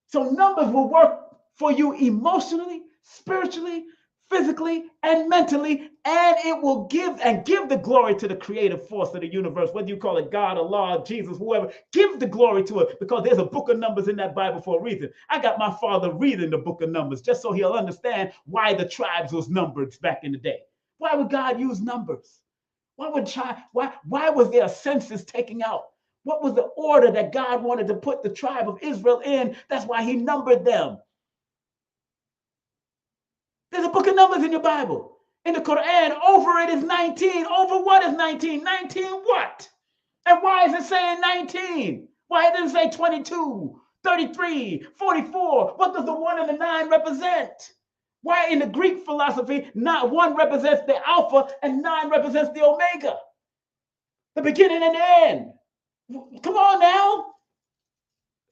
So numbers will work for you emotionally, spiritually, physically, and mentally, and it will give the glory to the creative force of the universe, whether you call it God, Allah, Jesus, whoever. Give the glory to it, because there's a book of numbers in that Bible for a reason. I got my father reading the book of numbers just so he'll understand why the tribes was numbered back in the day. Why would God use numbers? Why was there a census taking out? What was the order that God wanted to put the tribe of Israel in? That's why he numbered them. There's a book of numbers in your Bible. In the Quran, over it is 19. Over what is 19? 19 what? And why is it saying 19? Why it didn't say 22, 33, 44? What does the 1 and the 9 represent? Why in the Greek philosophy, not 1 represents the alpha and 9 represents the omega, the beginning and the end? Come on now.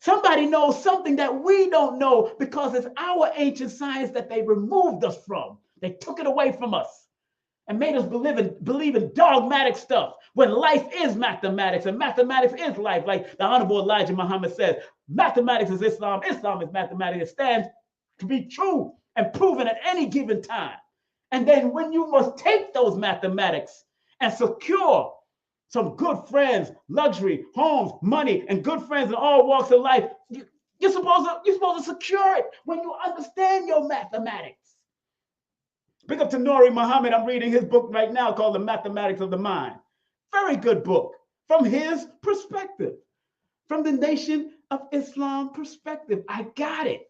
Somebody knows something that we don't know because it's our ancient science that they removed us from. They took it away from us and made us believe in dogmatic stuff when life is mathematics and mathematics is life. Like the Honorable Elijah Muhammad says, mathematics is Islam, Islam is mathematics. It stands to be true and proven at any given time. And then when you must take those mathematics and secure some good friends, luxury, homes, money, and good friends in all walks of life, you're supposed to secure it when you understand your mathematics. Big up to Nuri Muhammad. I'm reading his book right now called The Mathematics of the Mind. Very good book from his perspective, from the Nation of Islam perspective. I got it.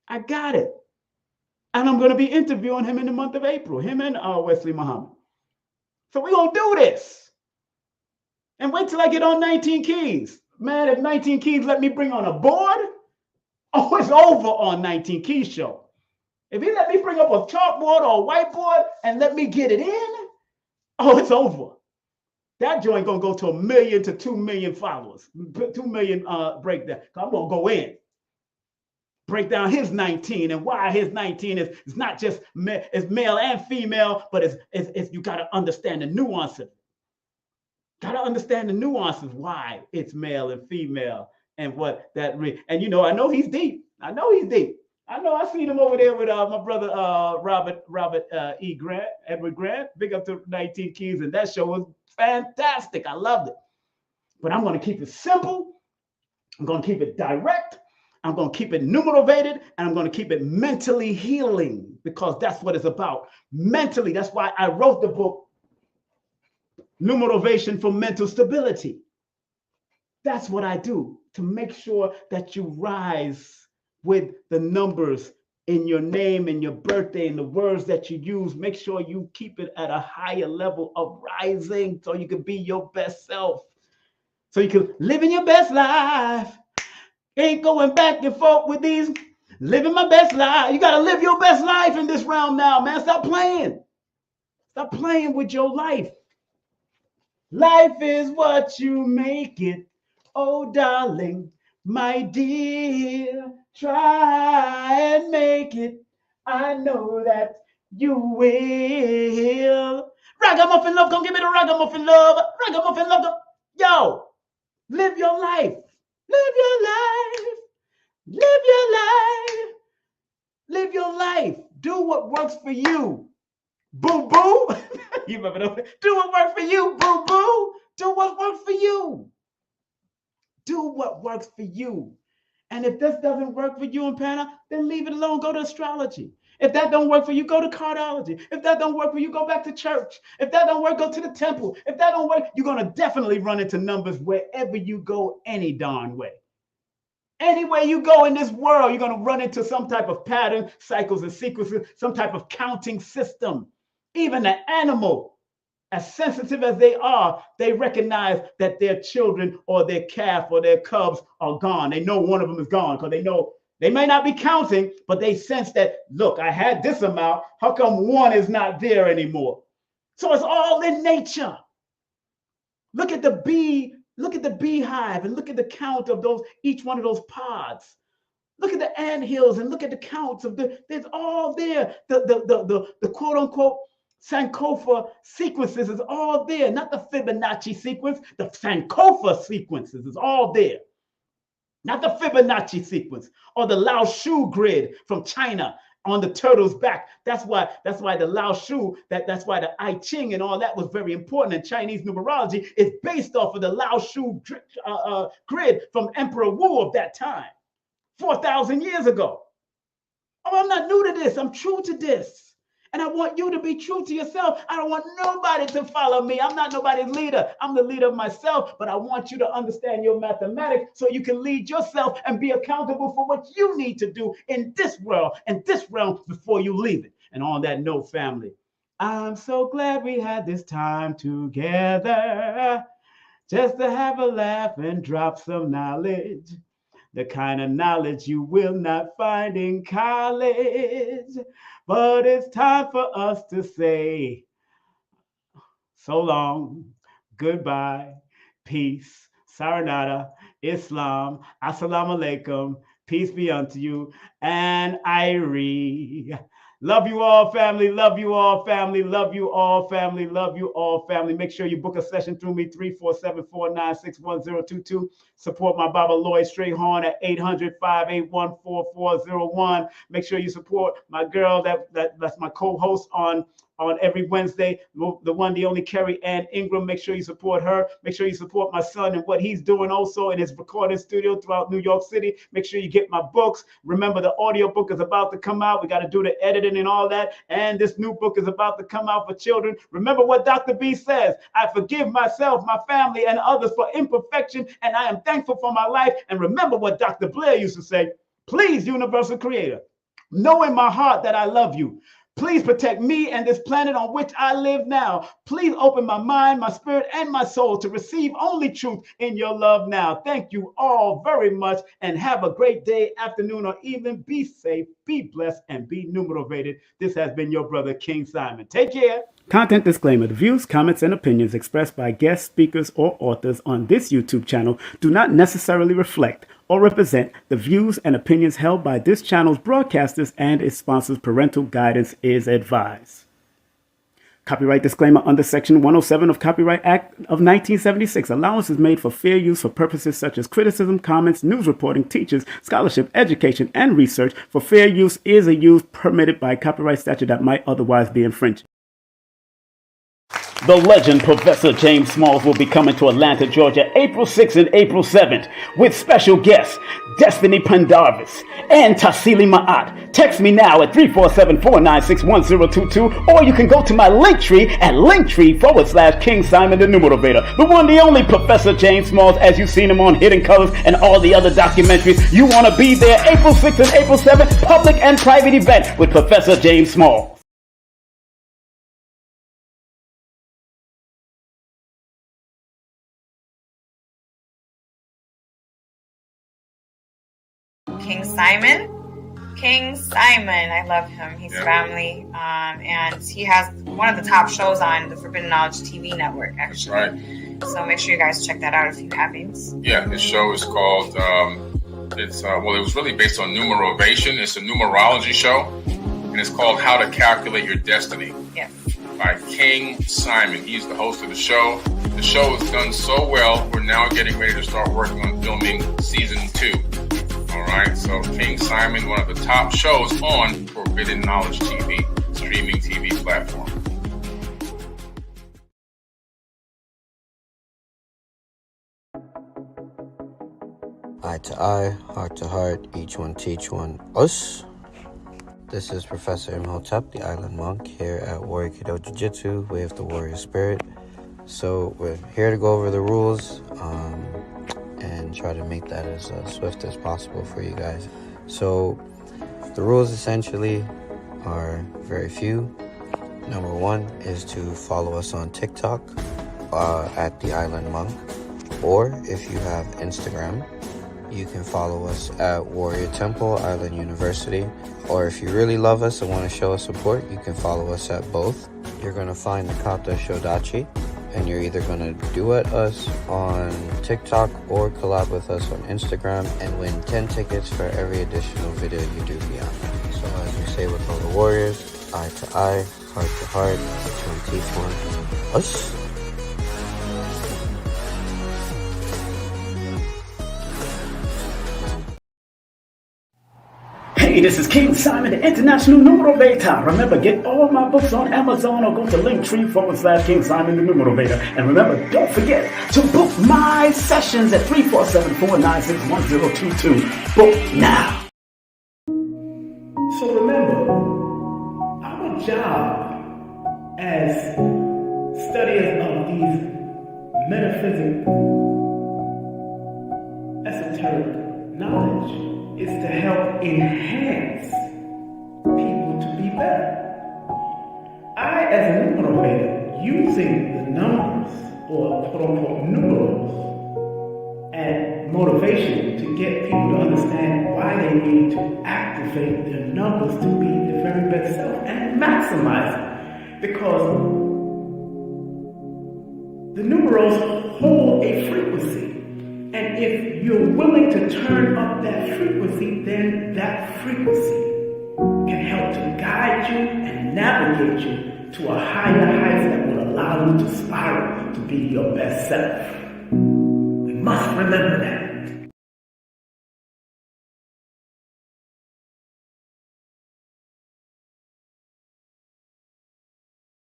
And I'm going to be interviewing him in the month of April, him and Wesley Muhammad. So we're going to do this. And wait till I get on 19 Keys. Man, if 19 Keys let me bring on a board, oh, it's over on 19 Keys show. If he let me bring up a chalkboard or a whiteboard and let me get it in, oh, it's over. That joint going to go to 1 million to 2 million followers, 2 million breakdown. I'm going to go in. Break down his 19 and why his 19 is not just it's male and female, but it's you got to understand the nuances. Got to understand the nuances why it's male and female and what that and I know he's deep. I know I seen him over there with my brother Robert E. Grant, Edward Grant. Big up to 19 Keys, and that show was fantastic. I loved it. But I'm going to keep it simple. I'm going to keep it direct. I'm going to keep it numerovated, and I'm going to keep it mentally healing because that's what it's about. Mentally, that's why I wrote the book, Numerovation for Mental Stability. That's what I do to make sure that you rise with the numbers in your name and your birthday and the words that you use. Make sure you keep it at a higher level of rising so you can be your best self, so you can live in your best life. Ain't going back and forth with these living my best life. You got to live your best life in this realm now, man. Stop playing. Stop playing with your life. Life is what you make it. Oh, darling, my dear, try and make it. I know that you will. Ragamuffin love, come give me the ragamuffin love. Ragamuffin love. Yo, live your life. Live your life. Live your life. Live your life. Do what works for you. Boo boo. You remember that? Do what works for you. Boo boo. Do what works for you. Do what works for you. And if this doesn't work for you and Panna, then leave it alone. Go to astrology. If that don't work for you, go to cardiology. If that don't work for you, go back to church. If that don't work, go to the temple. If that don't work, you're going to definitely run into numbers wherever you go any darn way. Anywhere you go in this world, you're going to run into some type of pattern, cycles and sequences, some type of counting system. Even an animal, as sensitive as they are, they recognize that their children or their calf or their cubs are gone. They know one of them is gone because they know they may not be counting, but they sense that, look, I had this amount. How come one is not there anymore? So it's all in nature. Look at the bee. Look at the beehive and look at the count of those, each one of those pods. Look at the anthills and look at the counts of there's all there. The quote unquote Sankofa sequences is all there. Not the Fibonacci sequence, the Sankofa sequences is all there. Not the Fibonacci sequence or the Lao Shu grid from China on the turtle's back. That's why the Lao Shu, that's why the I Ching and all that was very important. And Chinese numerology is based off of the Lao Shu grid from Emperor Wu of that time, 4,000 years ago. Oh, I'm not new to this. I'm true to this. And I want you to be true to yourself. I don't want nobody to follow me. I'm not nobody's leader. I'm the leader of myself. But I want you to understand your mathematics so you can lead yourself and be accountable for what you need to do in this world and this realm before you leave it. And on that note, family, I'm so glad we had this time together just to have a laugh and drop some knowledge. The kind of knowledge you will not find in college. But it's time for us to say so long, goodbye, peace, sayonara, Islam, Assalamu alaikum, peace be unto you, and Irie. Love you all, family. Love you all, family. Love you all, family. Love you all, family. Make sure you book a session through me, 347-496-1022. Support my Baba Lloyd Strayhorn at 800-581-4401. Make sure you support my girl that's my co-host on every Wednesday, the one, the only Carrie Ann Ingram. Make sure you support her. Make sure you support my son and what he's doing also in his recording studio throughout New York City. Make sure you get my books. Remember, the audio book is about to come out. We got to do the editing and all that. And this new book is about to come out for children. Remember what Dr. B says: I forgive myself, my family, and others for imperfection, and I am thankful for my life. And remember what Dr. Blair used to say: please, universal creator, know in my heart that I love you. Please protect me and this planet on which I live now. Please open my mind, my spirit, and my soul to receive only truth in your love now. Thank you all very much, and have a great day, afternoon, or evening. Be safe, be blessed, and be numerovated. This has been your brother, King Simon. Take care. Content disclaimer: the views, comments, and opinions expressed by guest speakers or authors on this YouTube channel do not necessarily reflect or represent the views and opinions held by this channel's broadcasters and its sponsors. Parental guidance is advised. Copyright disclaimer: under Section 107 of Copyright Act of 1976, allowance is made for fair use for purposes such as criticism, comments, news reporting, teachers, scholarship, education, and research. For fair use is a use permitted by copyright statute that might otherwise be infringed. The legend Professor James Smalls will be coming to Atlanta, Georgia, April 6th and April 7th with special guests Destiny Pendarvis and Tassili Ma'at. Text me now at 347-496-1022, or you can go to my Linktree at Linktree/King Simon the Numerovator. The one, the only Professor James Smalls, as you've seen him on Hidden Colors and all the other documentaries. You want to be there April 6th and April 7th, public and private event with Professor James Smalls. King Simon. King Simon, I love him. He's family, and he has one of the top shows on the Forbidden Knowledge TV network, actually. That's right. So make sure you guys check that out if you haven't. Yeah, this show is called, it was really based on Numerovation. It's a numerology show, and it's called How to Calculate Your Destiny. Yes. By King Simon. He's the host of the show. The show has done so well, we're now getting ready to start working on filming season 2. All right, so King Simon, one of the top shows on Forbidden Knowledge TV, streaming TV platform. Eye to eye, heart to heart, each one teach one, us. This is Professor Imhotep, the Island Monk, here at Warrior Kido Jiu-Jitsu, Way of the Warrior Spirit. So we're here to go over the rules, and try to make that as swift as possible for you guys. So the rules essentially are very few. Number 1 is to follow us on TikTok at the Island Monk, or if you have Instagram, you can follow us at Warrior Temple Island University, or if you really love us and want to show us support, you can follow us at both. You're going to find the Kata Shodachi, and you're either going to duet us on TikTok or collab with us on Instagram and win 10 tickets for every additional video you do beyond that. So as we say with all the warriors, eye to eye, heart to heart, each one teach one, us. Hey, this is King Simon, the International Numerovator. Remember, get all my books on Amazon or go to Linktree/King Simon the Numerovator. And remember, don't forget to book my sessions at 347-496-1022. Book now. So remember, our job as studiers of these metaphysical, esoteric knowledge is to help enhance people to be better. I, as a numerovator, using the numbers, or quote-unquote numerals, and motivation to get people to understand why they need to activate their numbers to be their very best self and maximize it. Because the numerals hold a frequency. And if you're willing to turn up that frequency, then that frequency can help to guide you and navigate you to a higher height that will allow you to spiral to be your best self. We must remember that.